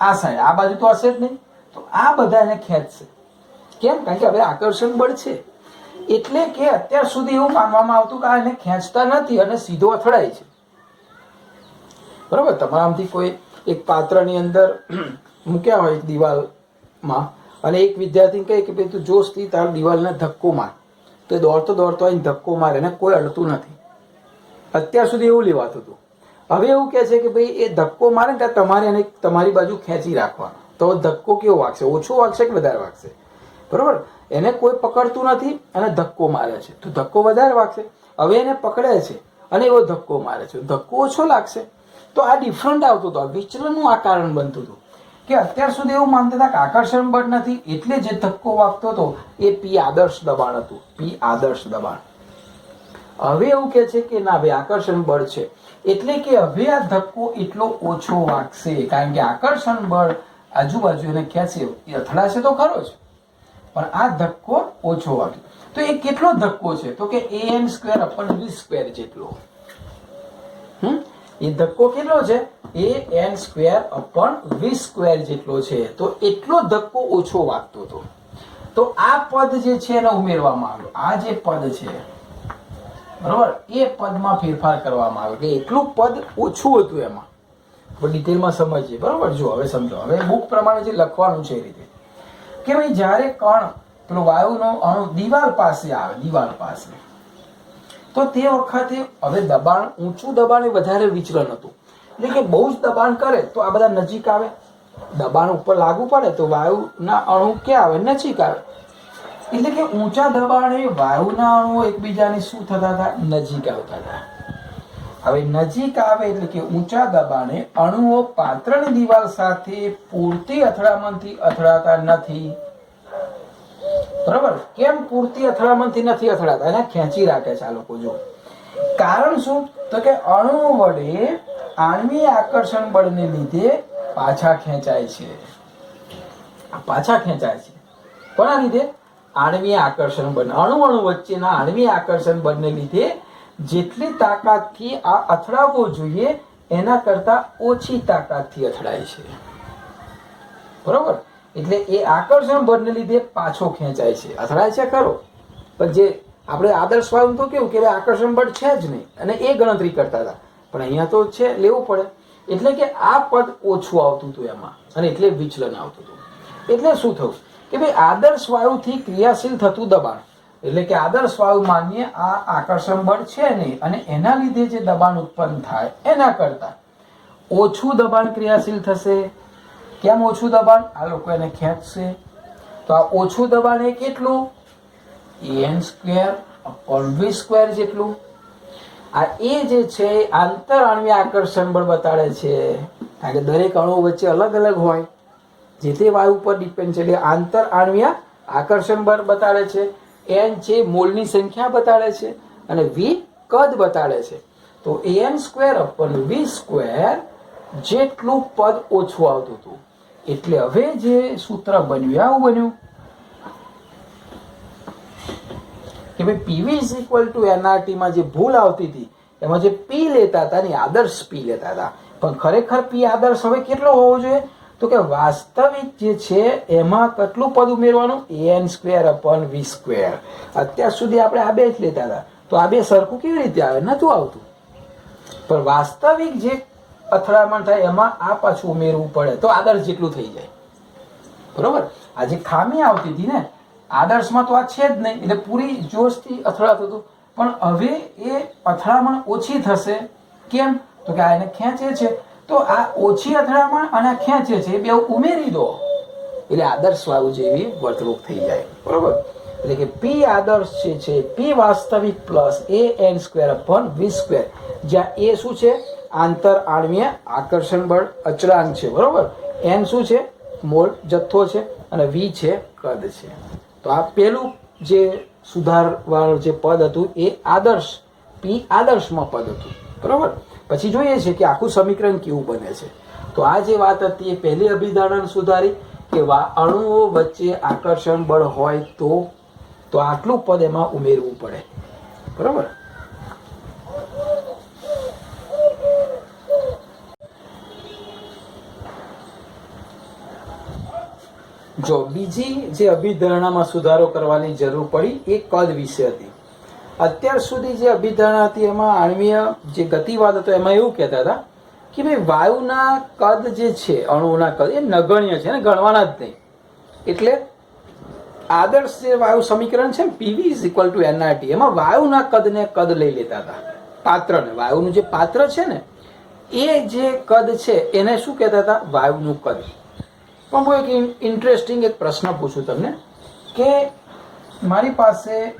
આ સાઈડ, આ બાજુ તો હશે જ નહીં, તો આ બધા એને ખેંચશે. કેમ? કારણ કે હવે આકર્ષણ બળ છે. એટલે કે અત્યાર સુધી એવું માનવામાં આવતું કે આ એને ખેંચતા નથી અને સીધો અથડાય છે. બરોબર? તમારામાંથી કોઈ એક પાત્રની અંદર મૂક્યા હોય દિવાલમાં અને એક વિદ્યાર્થીને કહે કે ભાઈ તું જોશથી તાર દિવાલને ધક્કો માર, તો દોડતો દોડતો આવીને ધક્કો મારે એને કોઈ અડતું નથી. અત્યાર સુધી એવું લેવાતું હતું. હવે એવું કહે છે કે ભાઈ એ ધક્કો મારે ને ત્યાં તમારે એને તમારી બાજુ ખેંચી રાખવાનો, તો ધક્કો કેવો વાગશે? ઓછો વાગશે કે વધારે વાગશે? બરોબર? એને કોઈ પકડતું નથી અને ધક્કો મારે છે તો ધક્કો વધારે વાગશે. હવે એને પકડે છે અને એવો ધક્કો મારે છે, ધક્કો ઓછો લાગશે. તો આ ડિફરન્ટ આવતું હતું, આ વિચલનનું આ કારણ બનતું હતું કે અત્યાર સુધી એવું માનતા હતા કે આકર્ષણ બળ નથી એટલે જે ધક્કો વાગતો હતો એ પી આદર્શ દબાણ હતું, પી આદર્શ દબાણ. હવે એવું કે છે કે ના ભાઈ આકર્ષણ બળ છે, એટલે કે હવે આ ધક્કો એટલો ઓછો વાગશે, કારણ કે આકર્ષણ બળ આજુબાજુ એને ખેંચે, એ અથડાશે તો ખરો જ, પણ આ ધક્કો ઓછો વાગે. તો એ કેટલો ધક્કો છે? તો કે an²/v² જેટલો. એ ધક્કો કેટલો છે? an²/v² જેટલો છે. તો એટલો ધક્કો ઓછો વાગતો હતો. તો આ પદ જે છે એને ઉમેરવામાં આવ્યો. આ જે પદ છે બરોબર, એ પદમાં ફેરફાર કરવામાં આવ્યો કે એટલું પદ ઓછું હતું એમાં. ડિટેલમાં સમજીએ. બરોબર? જો હવે સમજો, હવે બુક પ્રમાણે જે લખવાનું છે એ રીતે કે ભાઈ જ્યારે કણ પેલો વાયુનો અણુ દિવાલ પાસે આવે, દિવાલ પાસે, તો તે વખતે હવે દબાણ, ઊંચું દબાણ એ વધારે વિચલન હતું. એટલે કે બહુ જ દબાણ કરે તો આ બધા નજીક આવે, દબાણ ઉપર લાગુ પડે તો વાયુના અણુ ક્યાં આવે? નજીક આવે. એટલે કે ઊંચા દબાણે વાયુના અણુઓ એકબીજાને શું થતા હતા? નજીક આવતા હતા. હવે નજીક આવે એટલે કે ઊંચા દબાણે અણુઓ પાત્રની દિવાલ સાથે પૂરતી અથડામણથી અથડાતા નથી. બરાબર? કેમ પૂરતી અથડામણથી નથી અથડાતા? એને ખેંચી રાખે છે આ લોકો. જો કારણ શું? તો કે અણુ વડે આણ્વીય આકર્ષણ બળને લીધે પાછા ખેંચાય છે. પાછા ખેંચાય છે કોના લીધે? આણ્વીય આકર્ષણ બળ. અણુ વચ્ચેના આણ્વીય આકર્ષણ બળને લીધે જેટલી તાકાતથી આ અથડાવવો જોઈએ એના કરતા ઓછી તાકાતથી અથડાય છે. બરોબર? એટલે એ આકર્ષણ બળને લીધે પાછો ખેંચાય છે. અથડાય છે ખરો, પણ જે આપણે આદર્શ વાયુ તો કેવું કે આકર્ષણ બળ છે જ નહીં અને એ ગણતરી કરતા હતા, પણ અહીંયા તો છે, લેવું પડે. એટલે કે આ પદ ઓછું આવતું હતું એમાં અને એટલે વિચલન આવતું હતું. એટલે શું થયું કે ભાઈ આદર્શ વાયુથી ક્રિયાશીલ થતું દબાણ, એટલે કે આદર્શ વાયુ માન્ય આ આકર્ષણ બળ છે નહીં અને એના લીધે જે દબાણ ઉત્પન્ન થાય એના કરતા ઓછું દબાણ ક્રિયાશીલ થશે. કેમ ઓછું દબાણ? આ લોકો એને ખેંચશે. તો આ ઓછું દબાણ એ કેટલું? n² જેટલું. આ એ જે છે આંતર આણ્વીય આકર્ષણ બળ બતાડે છે, કારણ કે દરેક અણુ વચ્ચે અલગ અલગ હોય, જે તે વાયુ પર ડિપેન્ડ છે. એટલે આંતર આણ્વીય આકર્ષણ બળ બતાડે છે. n છે મોલની સંખ્યા બતાડે છે અને v કદ બતાડે છે. તો an²/v² જેટલું પદ ઓછું આવતું હતું. એટલે હવે જે સૂત્ર બન્યું આવું બન્યું કે ભાઈ પીવી = માં જે ભૂલ આવતી હતી એમાં જે પી લેતા હતા ને આદર્શ પી લેતા હતા, પણ ખરેખર પી આદર્શ હવે કેટલો હોવો જોઈએ? તો કે વાસ્તવિક જે છે એમાં કેટલું પદ ઉમેરવાનું? an²/v². અત્યાર સુધી આપણે આ બે જ લેતા હતા, તો આ બે સરખું કેવી રીતે આવે? નતું આવતું. પણ વાસ્તવિક જે અથડામણ થાય એમાં આ પાછું ઉમેરવું પડે તો આદર્શ જેટલું થઈ જાય. બરોબર? આ જે ખામી આવતી હતી ને આદર્શમાં તો આ છે જ નહીં, એટલે પૂરી જોશથી અથડાતું હતું. પણ હવે એ અથડામણ ઓછી થશે. કેમ? તો કે આ એને ખેંચે છે, તો આ ઓછી અથડામણ અને ખેંચે છે એ બે ઉમેરી દો એટલે આદર્શ વાયુ જેવી વર્તણૂક થઈ જાય. બરોબર? એટલે કે પી આદર્શ જે છે પી વાસ્તવિક પ્લસ an²/v², જ્યાં એ શું છે? આંતર આણ્વીય આકર્ષણ બળ અચળાંક છે. બરોબર? n શું છે? મોલ જથ્થો છે અને v છે કદ છે. તો આ પેલું જે સુધારવાળું જે પદ હતું એ આદર્શ પી આદર્શમાં પદ હતું. બરોબર? પછી જોઈએ છે કે આખું સમીકરણ કેવું બને છે. તો આ જે વાત હતી એ પહેલી અભિધારણ સુધારી કે અણુઓ વચ્ચે આકર્ષણ બળ હોય તો આટલું પદ એમાં ઉમેરવું પડે. બરોબર? જો બીજી જે અભિધારણામાં સુધારો કરવાની જરૂર પડી એ કદ વિશે હતી. અત્યાર સુધી જે અભિધારણા હતી એમાં આણ્વીય જે ગતિવાદ હતો એમાં એવું કહેતા હતા કે ભાઈ વાયુના કદ જે છે અણુઓના કદ એ નગણ્ય છે ને, ગણવાના જ નહીં. એટલે આદર્શ જે વાયુ સમીકરણ છે ને પીવી = nRT, એમાં વાયુના કદને કદ લઈ લેતા હતા. પાત્રને, વાયુનું જે પાત્ર છે ને એ જે કદ છે એને શું કહેતા હતા? વાયુનું કદ. પણ બહુ એક ઇન્ટરેસ્ટિંગ એક પ્રશ્ન પૂછું તમને કે મારી પાસે,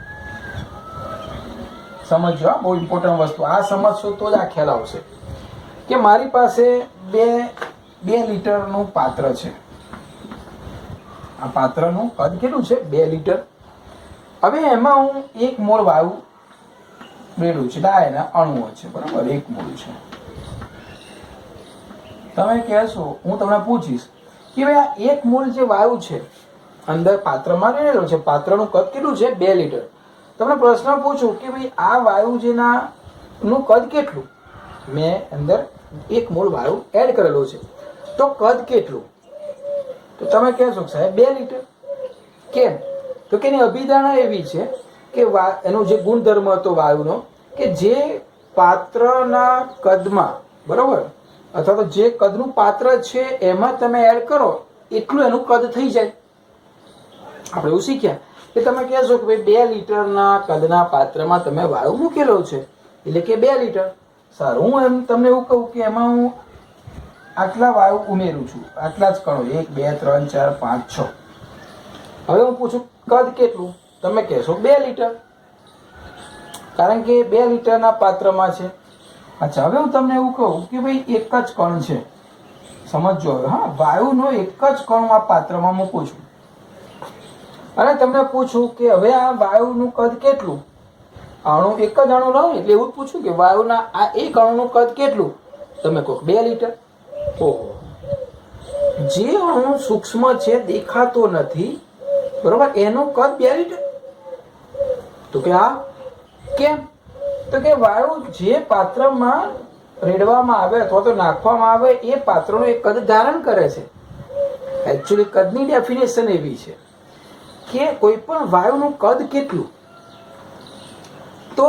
સમજો બહુ ઇમ્પોર્ટન્ટ વસ્તુ, આ સમજશો તો જ આ ખ્યાલ આવશે કે મારી પાસે બે લીટરનું પાત્ર છે. આ પાત્રનું કદ કેટલું છે? 2 લીટર. હવે એમાં હું 1 મોલ વાયુ રેડું છું, આ એના અણુઓ છે. બરાબર? 1 મોલ છે. તમે કહેશો, હું તમને પૂછીશ કે ભાઈ આ 1 મોલ જે વાયુ છે અંદર પાત્રમાં રહેલો છે, પાત્રનું કદ કેટલું છે? 2 લીટર. તમને પ્રશ્ન પૂછું કે ભાઈ આ વાયુ જેના નું કદ કેટલું? મેં અંદર 1 મોલ વાયુ એડ કરેલો છે, તો કદ કેટલું? તો તમે કહેશો સાહેબ 2 લીટર. કેમ? તો કે એની અભિધારણા એવી છે કે એનો જે ગુણધર્મ હતો વાયુનો કે જે પાત્રના કદમાં, બરોબર, અથવા તો જે કદનું પાત્ર છે એમાં તમે એડ કરો એટલું એનું કદ થઈ જાય. આપણે એવું શીખ્યા કે તમે કહેશો કે ભાઈ 2 લીટરના કદના પાત્રમાં તમે વાયુ મૂકેલો છે એટલે કે 2 લીટર. સારું, હું એમ તમને એવું કહું કે એમાં હું આટલા વાયુ ઉમેરું છું, આટલા જ કણો, 1 2 3 4 5 6. હવે હું પૂછું કદ કેટલું? તમે કહેશો 2 લીટર, કારણ કે 2 લીટરના પાત્રમાં છે. અચ્છા, હવે હું તમને એવું કહું કે ભાઈ એક જ કણ છે, સમજો હવે. હા, વાયુનો એક જ કણ આ પાત્રમાં મૂકું છું અને તમને પૂછું કે હવે આ વાયુનું કદ કેટલું? અણુ એક જ અણુ લો એટલે એવું જ પૂછું કે વાયુના આ એક અણુનું કદ કેટલું? તમે કહો 2 લીટર. ઓહો, જે અણુ સૂક્ષ્મ છે, દેખાતો નથી, બરોબર, એનું કદ 2 લીટર. તો કે આ કેમ? તો કે વાયુ જે પાત્રમાં રેડવામાં આવે અથવા તો નાખવામાં આવે એ પાત્રનું એક કદ ધારણ કરે છે. એકચ્યુઅલી કદની ડેફિનેશન એવી છે કે કોઈ પણ વાયુનું કદ કેટલું? તો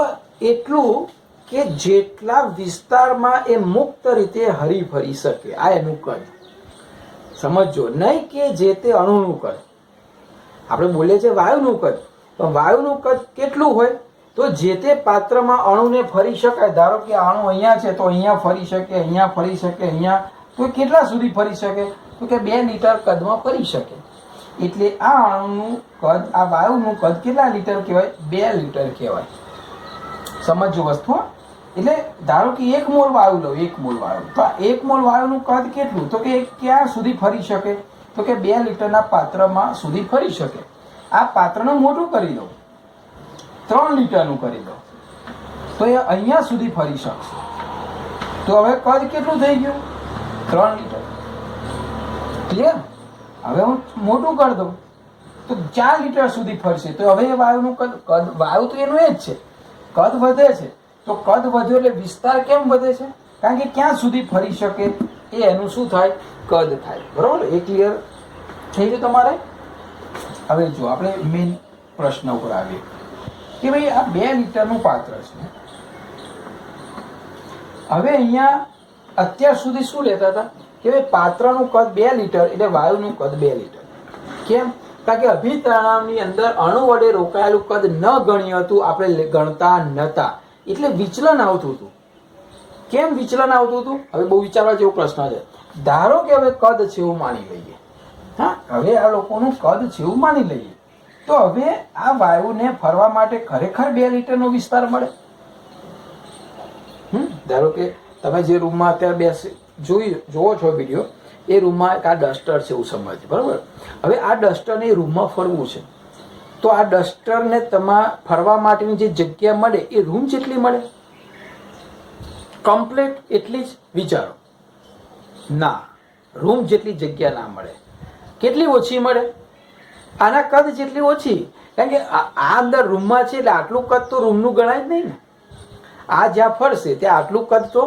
એટલું કે જેટલા વિસ્તારમાં એ મુક્ત રીતે હરી ફરી શકે, આ એનું કદ. સમજો, નહીં કે જે તે અણુનું કદ. આપણે બોલીએ છીએ વાયુનું કદ, પણ વાયુનું કદ કેટલું હોય? તો જે તે પાત્રમાં અણુને ફરી શકાય. ધારો કે અણુ અહીંયા છે તો અહીંયા ફરી શકે, અહીંયા ફરી શકે, અહીંયા, તો કેટલા સુધી ફરી શકે? તો કે 2 લીટર કદમાં ફરી શકે. એટલે આ અણુનું કદ, આ વાયુનું કદ કેટલા લીટર કહેવાય? 2 લીટર કહેવાય. સમજો વસ્તુ. એટલે ધારો કે 1 મોલ વાયુ લો, 1 મોલ વાયુ, તો આ 1 મોલ વાયુનું કદ કેટલું? તો કે ક્યાં સુધી ફરી શકે? તો કે 2 લીટરના પાત્રમાં સુધી ફરી શકે. આ પાત્રને મોટું કરી દો, 3 લીટરનું કરી દો, તો એ અહીંયા સુધી ફરી શકશે. તો હવે કદ કેટલું થઈ ગયું? 3 લીટર. ક્લિયર? હવે હું મોટું કરી દઉં તો 4 લીટર સુધી ફરશે. તો હવે એ વાયુનું કદ, વાયુ તો એનું એ જ છે, કદ વધે છે. તો કદ વધ્યો એટલે વિસ્તાર કેમ વધે છે? કારણ કે ક્યાં સુધી ફરી શકે એ એનું શું થાય? કદ થાય. બરોબર? એ ક્લિયર થઈ ગયું તમારે? હવે જો આપણે મેઇન પ્રશ્ન ઉપર આવીએ કે ભાઈ આ 2 લીટરનું પાત્ર છે. હવે અહીંયા અત્યાર સુધી શું લેતા હતા કે ભાઈ પાત્રનું કદ 2 લીટર એટલે વાયુનું કદ 2 લીટર. કેમ? કારણ કે અભિતરણની અંદર અણુ વડે રોકાયેલું કદ ન ગણ્યું હતું, આપણે ગણતા નતા, એટલે વિચલન આવતું હતું. કેમ વિચલન આવતું હતું? હવે બહુ વિચારવા જેવો પ્રશ્ન છે. ધારો કે હવે કદ છે એવું માની લઈએ. હા, હવે આ લોકોનું કદ છે એવું માની લઈએ, તો હવે આ વાયુને ફરવા માટે ખરેખર 2 લીટરનો વિસ્તાર મળે. ધારો કે તમે જે રૂમમાં અત્યારે જોવો છો વિડીયો, એ રૂમમાં એક આ ડસ્ટર છે એવું સમજ, બરાબર? હવે આ ડસ્ટરને રૂમમાં ફરવું છે, તો આ ડસ્ટરને તમારે ફરવા માટેની જે જગ્યા મળે એ રૂમ જેટલી મળે? કમ્પ્લીટ એટલી જ? વિચારો. ના, રૂમ જેટલી જગ્યા ના મળે. કેટલી ઓછી મળે? આના કદ જેટલી ઓછી. કારણ કે આ અંદર રૂમમાં છે એટલે આટલું કદ તો રૂમનું ગણાય જ નહીં ને. આ જ્યાં ફરશે ત્યાં આટલું કદ તો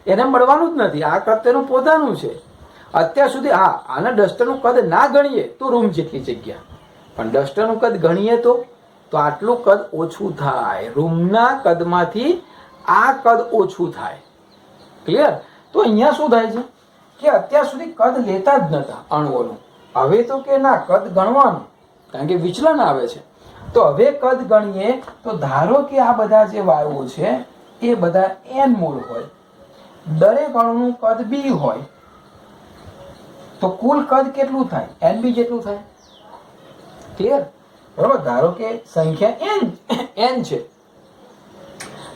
એને મળવાનું જ નથી. આ કદ તેનું પોતાનું છે. અત્યાર સુધી હા, આના ડસ્ટરનું કદ ના ગણીએ તો રૂમ જેટલી જગ્યા, પણ ડસ્ટરનું કદ ગણીએ તો આટલું કદ ઓછું થાય. રૂમના કદમાંથી આ કદ ઓછું થાય. ક્લિયર? તો અહીંયા શું થાય છે કે અત્યાર સુધી કદ લેતા જ નતા અણુઓનું. હવે તો કે ના, કદ ગણવાનું, કારણ કે વિચલન આવે છે. તો હવે કદ ગણીએ તો ધારો કે આ બધા જે વાયુઓ છે એ બધા n મોલ હોય, દરેક અણુનું કદ b હોય, તો કુલ કદ કેટલું થાય? nb જેટલું થાય. ક્લિયર? બરોબર? ધારો કે સંખ્યા n છે,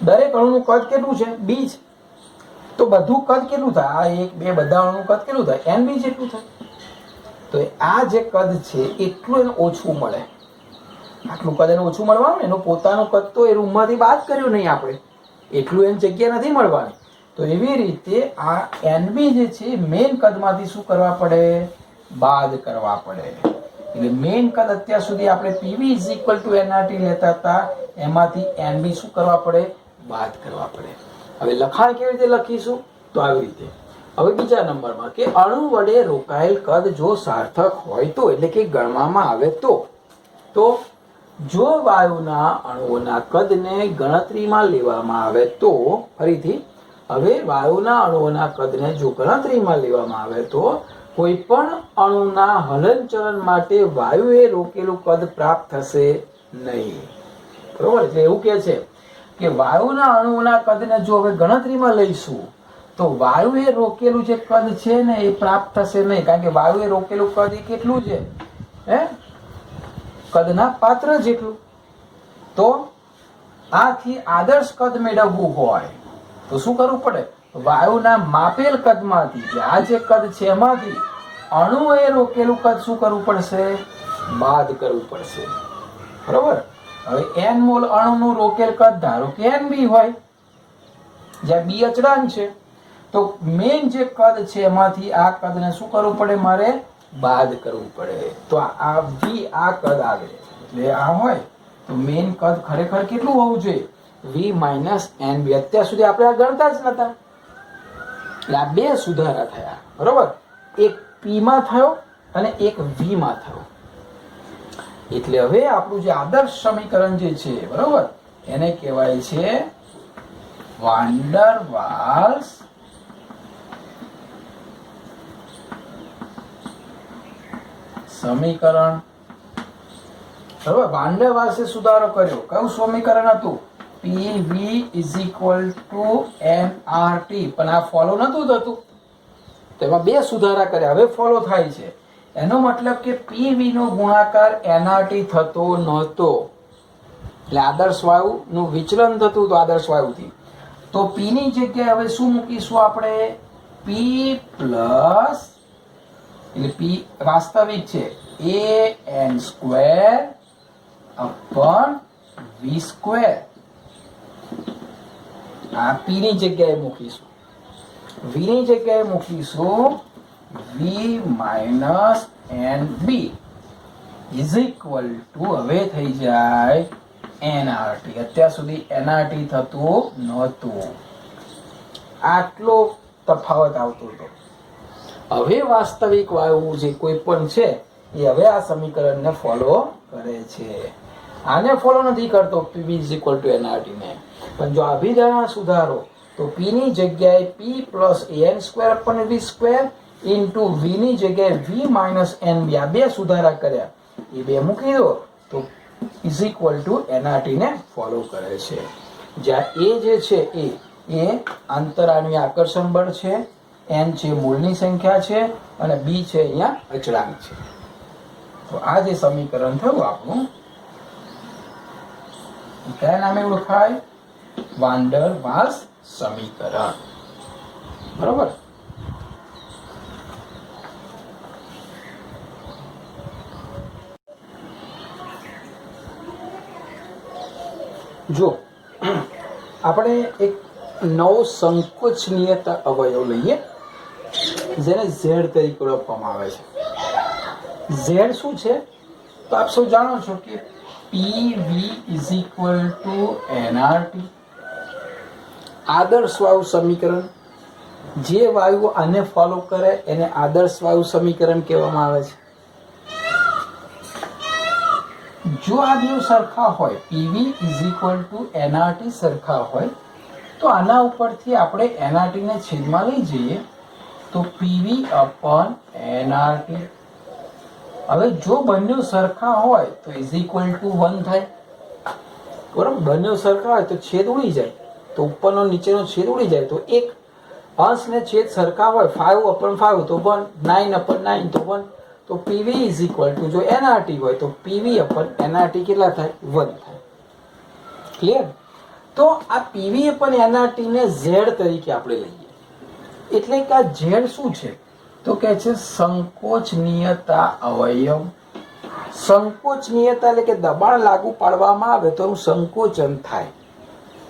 દરેક અણુનું કદ કેટલું છે? b છે, તો બધું કદ કેટલું થાય? આ 1 2 બધા અણુનું કદ કેટલું થાય? nb જેટલું થાય. તો આ જે કદ છે એટલું એને ઓછું મળે. આટલું કદ એને ઓછું મળવાનું, એનું પોતાનું કદ તો એ રૂમમાંથી બાદ કર્યું નહીં આપણે, એટલું એની જગ્યા નથી મળવાની. તો એવી રીતે આ nb જે છે મેઇન કદમાંથી શું કરવા પડે? બાદ કરવા પડે. એટલે મેઇન કદ અત્યાર સુધી આપણે PV = nRT લેતા હતા, એમાંથી nb શું કરવા પડે? બાદ કરવા પડે. હવે લખાણ કેવી રીતે લખીશું? તો આવી રીતે. હવે બીજા નંબરમાં કે અણુ વડે રોકાયેલ કદ જો સાર્થક હોય તો, એટલે કે ગણવામાં આવે તો જો વાયુના અણુઓના કદને ગણતરીમાં લેવામાં આવે તો, ફરીથી, હવે વાયુના અણુઓના કદને જો ગણતરીમાં લેવામાં આવે તો કોઈ પણ અણુના હલનચલન માટે વાયુએ રોકેલું કદ પ્રાપ્ત થશે નહીં. બરોબર? એટલે એવું કે છે કે વાયુના અણુઓના કદને જો હવે ગણતરીમાં લઈશું તો વાયુએ રોકેલું જે કદ છે ને એ પ્રાપ્ત થશે નહીં. કારણ કે વાયુએ રોકેલું કદ એ કેટલું છે? કદના પાત્ર જેટલું. તો આથી આદર્શ કદ મેળવવું હોય તો શું કરવું પડે? વાયુના માપેલ કદમાંથી, આ જે કદ છે એમાંથી અણુએ રોકેલું કદ શું કરવું પડશે? બાદ કરવું પડશે. બરોબર? હવે n મોલ અણુનું રોકેલ કદ ધારો કે Nb હોય, જ્યાં બી અચળાંક છે, તો મેઇન જે કદ છે એમાંથી આ કદને શું કરવું પડે, મારે બાદ કરવું પડે. તો આ v આ કદ આવે એટલે આ હોય તો મેઇન કદ ખરેખર કેટલું હોવું જોઈએ, v માઇનસ Nb. અત્યાર સુધી આપણે આ ગણતા જ નતા એટલે આ બે સુધારા થયા, બરોબર. એક p માં થયો અને એક v માં થયો. એટલે હવે આપણું જે આદર્શ સમીકરણ જે છે, બરોબર, એને કહેવાય છે વાન ડર વાલ્સ સમીકરણ. બરોબર, વાન ડર વાલ્સે સુધારો કર્યો. કયું સમીકરણ હતું, PV is equal to nRT. પણ આ ફોલો નતું થતું, તેમાં બે સુધારા કર્યા, હવે ફોલો થાય છે. એનો મતલબ કે PV નો ગુણાકાર nRT થતો નહોતો, એટલે આદર્શ વાયુ નું વિચલન થતું હતું આદર્શ વાયુથી. તો P ની જગ્યાએ હવે શું મૂકીશું આપણે, P પ્લસ, એટલે P વાસ્તવિક છે, an square upon v square. આ P ની જગ્યાએ મૂકીશું, v ની જગ્યાએ મૂકીશું v minus nb is equal to, હવે થઈ જાય nRT. અત્યાર સુધી nRT થતું નહોતું, આટલો તફાવત આવતો હતો. હવે વાસ્તવિક વાયુ જે કોઈ પણ છે એ હવે આ સમીકરણને ફોલો કરે છે, આને ફોલો નથી કરતો PV is equal to nRT ને. પણ જો અભિધારણા સુધારો તો P ની જગ્યાએ P plus an square upon v square into v ની જગ્યાએ v માઇનસ nb, આ બે સુધારા કર્યા, એ બે મૂકી દો તો ઇઝ ઇક્વલ ટુ nRT ને ફોલો કરે છે. જ્યાં a જે છે એ આંતરાણ્વીય આકર્ષણ બળ છે, n છે મૂળની સંખ્યા છે અને b છે અહીંયા અચળાંક છે. તો આ જે સમીકરણ થયું આપણું, કયા નામે ઓળખાય, વાન ડર વાલ્સ સમીકરણ. બરોબર. જો આપણે એક નવો સંકોચનીયતા અવયવ લઈએ જેને Z તરીકે ઓળખવામાં આવે છે. Z શું છે તો આપ સૌ જાણો છો કે PV is equal to nRT. આદર્શ વાયુ સમીકરણ, જે વાયુ આને ફોલો કરે એને આદર્શ વાયુ સમીકરણ કહેવામાં આવે છે. જો આ બે સરખા હોય, PV is equal to nRT સરખા હોય, તો આના ઉપરથી આપણે nRT ને છેદમાં લઈ જઈએ તો PV અપોન nRT. હવે જો બંને સરખા હોય તો ઇઝ ઇક્વલ ટુ 1 થાય, બરાબર. બંને સરખા હોય તો છેદ ઉડી જાય, તો ઉપરનો નીચેનો છેદ ઉડી જાય, તો એક અંશ ને છેદ સરખા હોય, 5 અપોન 5 તો 1, 9 અપોન 9 તો 1. તો PV ઇઝ ઇક્વલ ટુ, જો nRT હોય તો PV અપોન nRT કેટલા થાય, 1 થાય. ક્લિયર. તો આ PV અપોન nRT ને Z તરીકે આપણે લઈએ, એટલે કે આ Z શું છે તો કે છે સંકોચનીયતા અવયવ. સંકોચનીયતા એટલે કે દબાણ લાગુ પાડવામાં આવે તો સંકોચન થાય,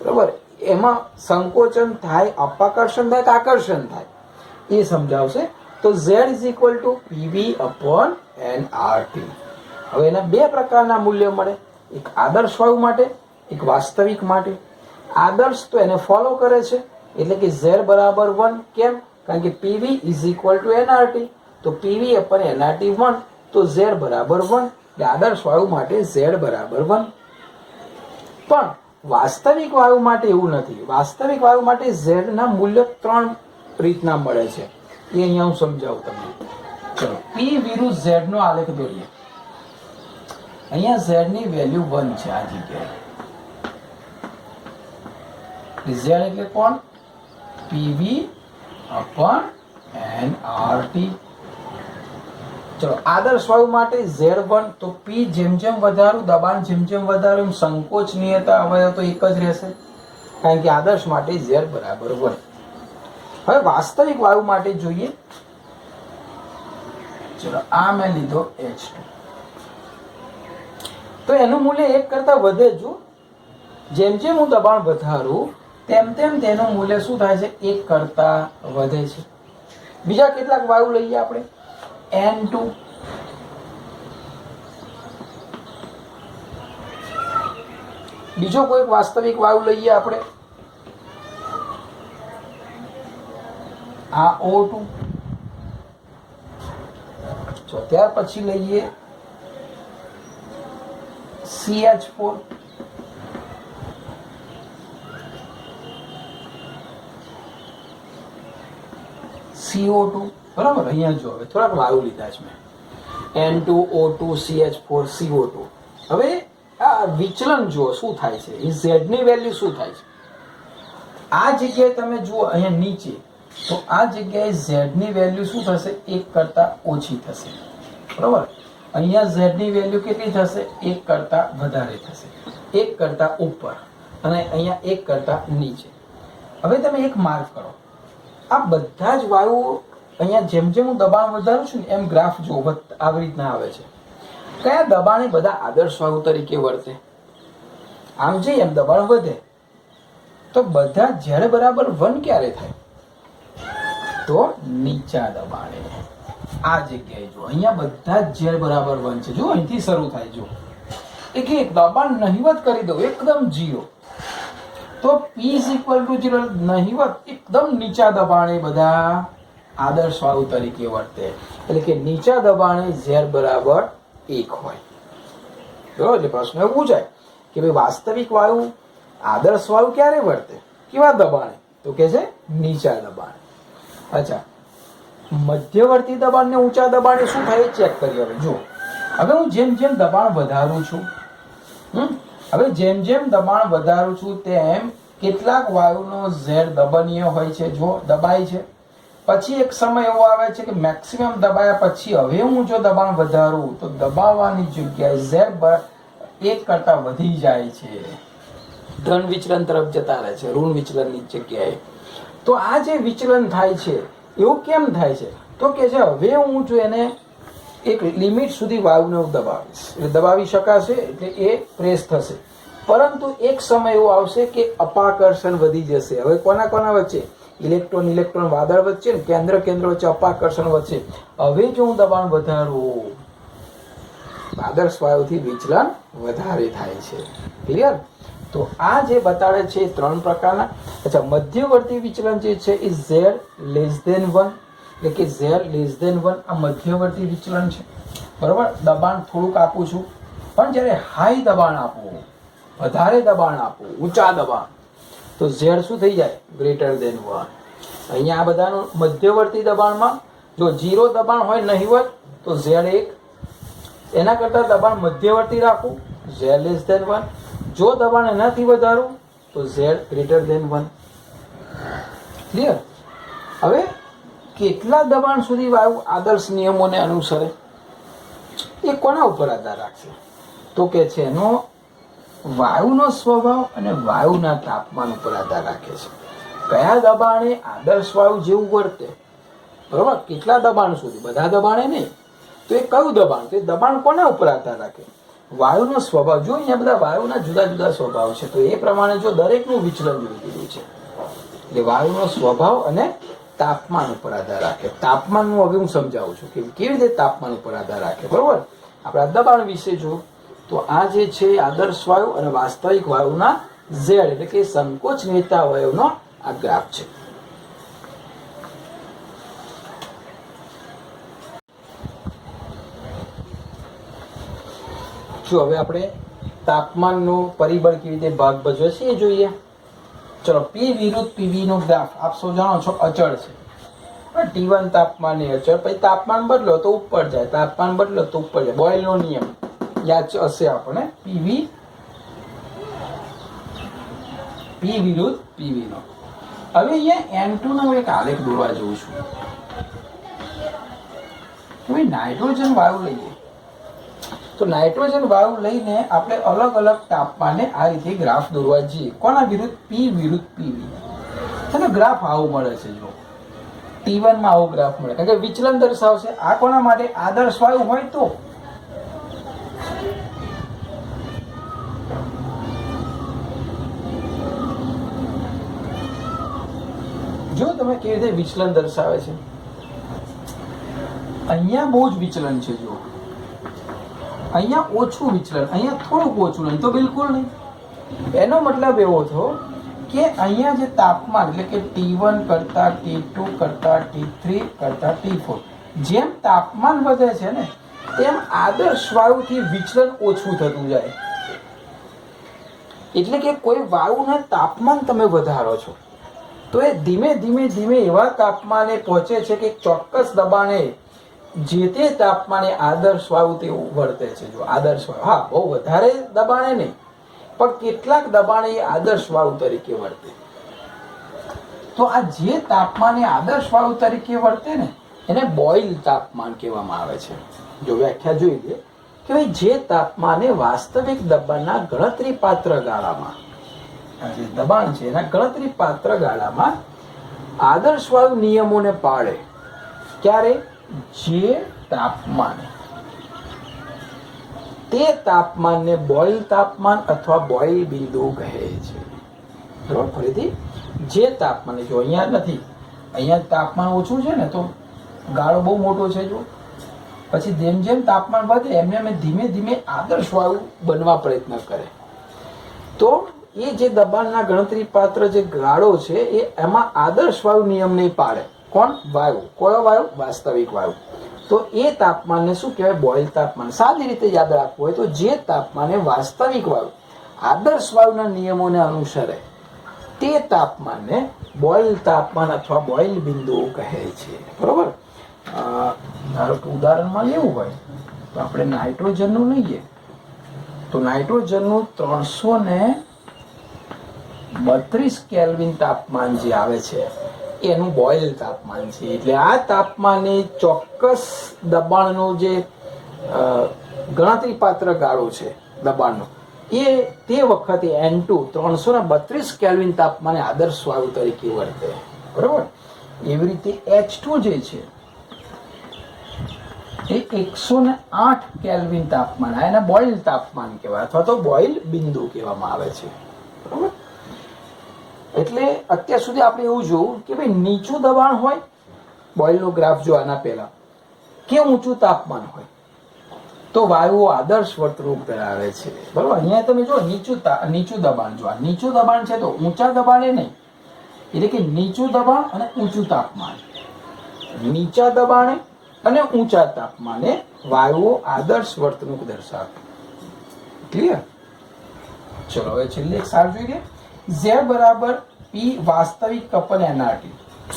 બરાબર. એમાં સંકોચન થાય, અપાકર્ષણ થાય કે આકર્ષણ થાય એ સમજાવશે. તો Z is equal to PV upon nRT. હવે એના બે પ્રકારના મૂલ્ય મળે, એક આદર્શ વાયુ માટે, એક વાસ્તવિક માટે. આદર્શ તો એને ફોલો કરે છે, એટલે કે Z બરાબર 1. કેમ? કારણ કે PV is equal to nRT, તો PV અપોન nRT 1, તો Z બરાબર 1. એટલે આદર્શ વાયુ માટે Z બરાબર 1. પણ વાસ્તવિક વાયુ માટે એવું નથી. વાસ્તવિક વાયુ માટે Z ના મૂલ્ય 3 રીતના મળે છે, એ અહીંયા હું સમજાવું તમને. ચલો, P વિરુદ્ધ Z નો આલેખ દોરીએ. અહીંયા Z ની વેલ્યુ 1 છે આ જગ્યાએ. Z એટલે કોણ? PV upon nRT. ચલો, આદર્શ વાયુ માટે Z1, તો P જેમ જેમ વધારું, દબાણ જેમ જેમ વધારું, એમ સંકોચનીયતા અવયવ તો એક જ રહેશે, કારણ કે આદર્શ માટે Z બરાબર 1. હવે વાસ્તવિક વાયુ માટે જોઈએ. ચલો, આ મેં લીધો H2. તો એનું મૂલ્ય 1 કરતાં વધે જ. જેમ જેમ હું દબાણ વધારું તેમ તેમ તેનું મૂલ્ય શું થાય છે? 1 કરતાં વધે છે. બીજા કેટલાક વાયુ લઈએ આપણે. N2, બીજો કોઈ વાસ્તવિક વાયુ લઈએ આપણે. આ O2. ત્યાર પછી લઈએ CH4, CO2. બરાબર. અહીંયા જો હવે થોડાક વાયુ લીધા છે મેં. N2, O2, CH4, CO2. હવે આ વિચલન જુઓ શું થાય છે. એ Z ની વેલ્યુ શું થાય છે? આ જગ્યાએ તમે જુઓ અહીંયા નીચે, તો આ જગ્યાએ Z ની વેલ્યુ શું થશે? 1 કરતાં ઓછી થશે. બરાબર. અહીંયા Z ની વેલ્યુ કેટલી થશે? 1 કરતાં વધારે થશે. 1 કરતાં ઉપર અને અહીંયા 1 કરતાં નીચે. હવે તમે એક માર્ક કરો, આ બધા જ વાયુઓ અહીંયા જેમ જેમ હું દબાણ વધારું છું ને એમ ગ્રાફ જો આવી રીતના આવે છે. કયા દબાણે બધા આદર્શ વાયુ તરીકે વર્તે? આમ જઈએ એમ દબાણ વધે તો બધા Z બરાબર 1 ક્યારે થાય? તો નીચા દબાણે. આ જગ્યાએ જો અહીંયા બધા જ Z બરાબર 1 છે. જો અહીંથી શરૂ થાય. જો એક દબાણ નહિવત કરી દો એકદમ 0, તો P = 0 નહિવત એકદમ નીચા દબાણે બધા આદર્શ વાયુ તરીકે વર્તે. એટલે કે નીચા દબાણે Z બરાબર 1 હોય. બરાબર. એટલે પ્રશ્ન એવું પૂછાય કે ભાઈ વાસ્તવિક વાયુ આદર્શ વાયુ ક્યારે વર્તે? કેવા દબાણે? તો કે છે નીચા દબાણે. અચ્છા, મધ્યવર્તી દબાણ ને ઊંચા દબાણે શું થાય ચેક કરીએ. હવે જો, હવે હું જેમ જેમ દબાણ વધારું છું, હવે જેમ જેમ દબાણ વધારું છું તેમ કેટલાક વાયુનો Z દબાણીય હોય છે. જો દબાય છે, પછી એક સમય એવો આવે છે કે મેક્સિમમ દબાયા પછી હવે હું જો દબાણ વધારું તો દબાવવાની જગ્યાએ Z 1 કરતાં વધી જાય છે. ધન વિચલન તરફ જતા રહે છે ઋણ વિચલનની જગ્યાએ. તો આ જે વિચલન થાય છે એવું કેમ થાય છે? તો કે છે હવે હું જો એને એક લિમિટ સુધી વાયુને દબાવીશ, એટલે દબાવી શકાશે, એટલે એ પ્રેસ થશે. પરંતુ એક સમય એવો આવશે કે અપાકર્ષણ વધી જશે. હવે કોના કોના વચ્ચે? ઇલેક્ટ્રોન વાદળ વચ્ચે ને કેન્દ્ર વચ્ચે અપાકર્ષણ વચ્ચે. હવે જો હું દબાણ વધારું, આદર્શ વાયુથી વિચલન વધારે થાય છે. ક્લિયર? તો આ જે બતાડે છે 3 પ્રકારના. અચ્છા, મધ્યવર્તી વિચલન જે છે એ Z <1, એટલે કે Z <1 આ મધ્યવર્તી વિચલન છે. બરોબર. દબાણ થોડુંક આપું છું, પણ જ્યારે હાઈ દબાણ આપવું, વધારે દબાણ આપવું, ઊંચા દબાણ, તો Z શું થઈ જાય? <1. અહીંયા આ બધાનું મધ્યવર્તી દબાણમાં જો 0 દબાણ હોય નહિવત તો Z1, એના કરતાં દબાણ મધ્યવર્તી રાખવું Z <1. જો દબાણ એનાથી વધારું તો Z <1. ક્લિયર? હવે કેટલા દબાણ સુધી વાયુ આદર્શ નિયમોને અનુસરે એ કોના ઉપર આધાર રાખશે? તો કે છે એનો વાયુનો સ્વભાવ અને વાયુના તાપમાન ઉપર આધાર રાખે છે. કયા દબાણે આદર્શ વાયુ જેવું વર્તે? બરોબર. કેટલા દબાણ સુધી? બધા દબાણે નહીં. તો એ કયું દબાણ? તો એ દબાણ કોના ઉપર આધાર રાખે? વાયુનો સ્વભાવ. જો અહીંયા બધા વાયુના જુદા જુદા સ્વભાવ છે, તો એ પ્રમાણે જો દરેકનું વિચલન જોઈ દીધું છે. એટલે વાયુનો સ્વભાવ અને તાપમાન ઉપર આધાર રાખે. તાપમાનનું હવે હું સમજાવું છું કે કેવી રીતે તાપમાન ઉપર આધાર રાખે. બરોબર. આપણે આ દબાણ વિશે જો, તો આ જે છે આદર્શ વાયુ અને વાસ્તવિક વાયુના Z, એટલે કે સંકોચ નેતા વાયુનો આ ગ્રાફ છે. જો હવે આપણે તાપમાનનો પરિબળ કેવી રીતે ભાગ ભજવે છે એ જોઈએ. ચલો, P વિરુદ્ધ PV નો ગ્રાફ આપ સૌ જાણો છો અચળ છે. T1 તાપમાન એ અચળ, પછી તાપમાન બદલો તો ઉપર જાય, તાપમાન બદલો તો ઉપર જાય. બોયલનો નિયમ યાદ હશે આપણે. P વિરુદ્ધ PV નો. હવે અહીંયા N2 નો એક આલેખ દોરવા જઉં છું. હવે નાઇટ્રોજન વાયુ લઈએ, તો નાઇટ્રોજન વાયુ લઈને આપણે અલગ અલગ તાપમાને આ રીતે ગ્રાફ દોરવા જઈએ. કોના વિરુદ્ધ? P વિરુદ્ધ PV. અને ગ્રાફ આવું મળે છે. જો T1 માં આવો ગ્રાફ મળે, કારણ કે વિચલન દર્શાવશે. આ કોના માટે? આદર્શ વાયુ હોય તો. કેવી રીતે વિચલન દર્શાવે છે. અહીંયા બહુ જ વિચલન છે. જો અહીંયા ઓછું વિચલન, અહીંયા થોડુંક ઓછું, નહીં તો બિલકુલ નહીં. એનો મતલબ એવો થયો કે અહીંયા જે તાપમાન એટલે કે T1 કરતા T2 કરતા T3 કરતા T4, જેમ તાપમાન વધે છે ને તેમ આદર્શ વાયુથી વિચલન ઓછું થતું જાય. એટલે કે કોઈ વાયુના તાપમાન તમે વધારો છો તો એ ધીમે ધીમે ધીમે એવા તાપમાને પહોંચે છે કે ચોક્કસ દબાણે જે તે તાપમાને આદર્શ વાયુ તેવું વર્તે છે. જો આદર્શ વાયુ, હા, બહુ વધારે દબાણે નહીં, પણ કેટલાક દબાણે એ આદર્શ વાયુ તરીકે વર્તે. તો આ જે તાપમાને આદર્શ વાયુ તરીકે વર્તે ને એને બોઇલ તાપમાન કહેવામાં આવે છે. જો વ્યાખ્યા જોઈ લે કે ભાઈ જે તાપમાને વાસ્તવિક દબાણના ગણતરી પાત્ર ગાળામાં, જે દબાણ છે એના ગણતરી પાત્ર ગાળામાં આદર્શ વાયુ નિયમોને પાળે. ક્યારે? જે તાપમાને, તે તાપમાનને બોઇલ તાપમાન અથવા બોઇલ બિંદુ કહે છે. બરાબર? ફરીથી, જે તાપમાને, જો અહીંયા નથી, અહીંયા તાપમાન ઓછું છે ને તો ગાળો બહુ મોટો છે. જો પછી જેમ જેમ તાપમાન વધે એમને અમે ધીમે ધીમે આદર્શ વાયુ બનવા પ્રયત્ન કરે. તો એ જે દબાણના ગણતરી પાત્ર જે ગાળો છે એ એમાં આદર્શ વાયુ નિયમ નહીં પાડે. કોણ? વાયુ. કયો વાયુ? વાસ્તવિક વાયુ. તો એ તાપમાનને શું કહેવાય? બોઇલ તાપમાન. સાદી રીતે યાદ રાખવું હોય તો જે તાપમાને વાસ્તવિક વાયુ આદર્શ વાયુના નિયમોને અનુસરે તે તાપમાનને બોઇલ તાપમાન અથવા બોઇલ બિંદુ કહે છે. બરોબર? ધારો કે ઉદાહરણમાં લેવું હોય તો આપણે નાઇટ્રોજનનું લઈએ તો નાઇટ્રોજનનું 332 કેલ્વિન તાપમાન જે આવે છે એનું બોઇલ તાપમાન છે. એટલે આ તાપમાને ચોક્કસ દબાણનો જે ગણતરી પાત્ર ગાળો છે દબાણનો એ તે વખતે N2 332 કેલ્વિન તાપમાને આદર્શ વાયુ તરીકે વર્તે. બરાબર? એવી રીતે H2 જે છે એ 108 કેલ્વિન તાપમાન, એના બોઇલ તાપમાન કહેવાય અથવા તો બોઇલ બિંદુ કહેવામાં આવે છે. બરાબર? એટલે અત્યાર સુધી આપણે એવું જોયું કે ભાઈ નીચું દબાણ હોય, બોઇલનો ગ્રાફ જો આના પહેલા, કે ઊંચું તાપમાન હોય તો વાયુઓ આદર્શ વર્તણૂક ધરાવે છે. બરાબર? અહીંયા તમે જો નીચું દબાણ, જો આ નીચું દબાણ છે તો ઊંચા દબાણે નહીં, એટલે કે નીચું દબાણ અને ઊંચું તાપમાન, નીચા દબાણે અને ઊંચા તાપમાને વાયુઓ આદર્શ વર્તણૂક દર્શાવે. ક્લિયર? ચલો હવે છેલ્લે એક સાર જોઈ લે. Z બરાબર P વાસ્તવિક અપન NRT.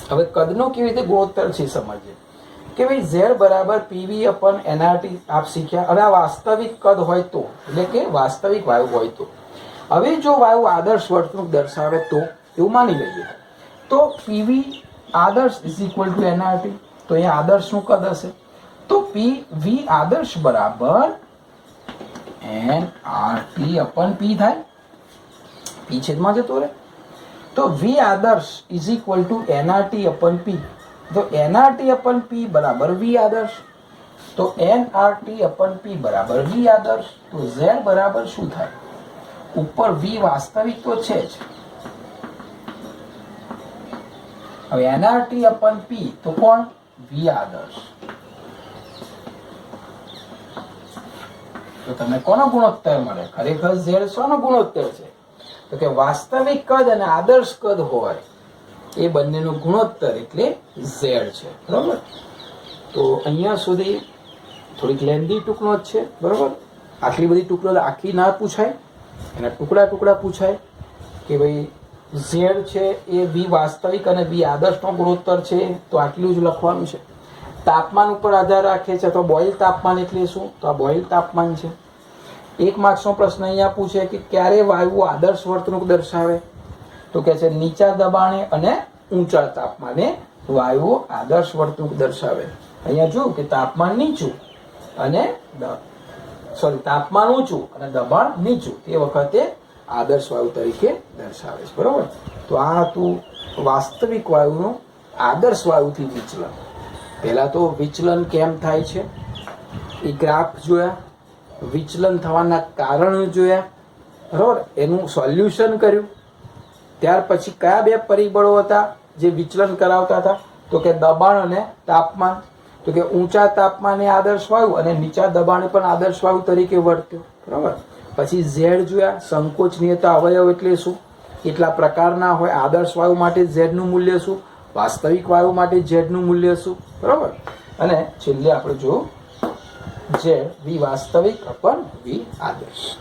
હવે કદનો કેવી રીતે ગુણોત્તર છે સમજીએ કે ભાઈ Z બરાબર PV અપન NRT આપ શીખ્યા. અને આ વાસ્તવિક કદ હોય તો, એટલે કે વાસ્તવિક વાયુ હોય તો. હવે જો વાયુ આદર્શ વર્તણૂક દર્શાવે તો એવું માની લઈએ તો PV આદર્શ ઇઝ ઇક્વલ ટુ NRT. તો અહીંયા આદર્શનું કદ હશે તો PV આદર્શ બરાબર NRT અપન P થાય. P છેદમાં જતો રહે તો V આદર્શ is equal to NRT અપન P. તો NRT અપન P બરાબર V આદર્શ. તો NRT અપન P બરાબર V આદર્શ. તો Z બરાબર શું થાય? ઉપર V વાસ્તવિક તો છે જ. હવે NRT અપન P તો કોણ? V આદર્શ. તો તમને કોનો ગુણોત્તર મળે? ખરેખર Z શોનો ગુણોત્તર છે? તો કે વાસ્તવિક કદ અને આદર્શ કદ હોય એ બંનેનો ગુણોત્તર એટલે Z છે. બરાબર? તો અહીંયા સુધી થોડીક લેન્ધી ટુકડો જ છે. બરાબર? આટલી બધી ટુકડો આખી ના પૂછાય, એના ટુકડા ટુકડા પૂછાય કે ભાઈ Z છે એ V વાસ્તવિક અને V આદર્શનો ગુણોત્તર છે તો આટલું જ લખવાનું છે. તાપમાન ઉપર આધાર રાખે છે તો બોઇલ તાપમાન એટલે શું? તો આ બોઇલ તાપમાન છે. 1 માર્ક્સનો પ્રશ્ન અહીંયા પૂછે કે ક્યારે વાયુઓ આદર્શ વર્તણૂક દર્શાવે? તો કે છે નીચા દબાણે અને ઊંચા તાપમાને વાયુઓ આદર્શ વર્તણૂક દર્શાવે. અહીંયા જોયું કે તાપમાન નીચું અને તાપમાન ઊંચું અને દબાણ નીચું તે વખતે આદર્શ વાયુ તરીકે દર્શાવે છે. બરોબર? તો આ હતું વાસ્તવિક વાયુનું આદર્શ વાયુથી વિચલન. પહેલા તો વિચલન કેમ થાય છે એ ગ્રાફ જોયા, વિચલન થવાના કારણો જોયા. બરાબર? એનું સોલ્યુશન કર્યું. ત્યાર પછી કયા બે પરિબળો હતા જે વિચલન કરાવતા હતા? તો કે દબાણ અને તાપમાન. તો કે ઊંચા તાપમાને આદર્શ વાયુ અને નીચા દબાણે પણ આદર્શ વાયુ તરીકે વર્ત્યો. બરાબર. પછી ઝેડ જોયા, સંકોચનીયતા અવયવ એટલે શું, કેટલા પ્રકારના હોય. આદર્શ વાયુ માટે ઝેડનું મૂલ્ય શું, વાસ્તવિક વાયુ માટે ઝેડનું મૂલ્ય શું. બરાબર. અને છેલ્લે આપણે જોયું ઝેડ વી વાસ્તવિક અપન વી આદર્શ.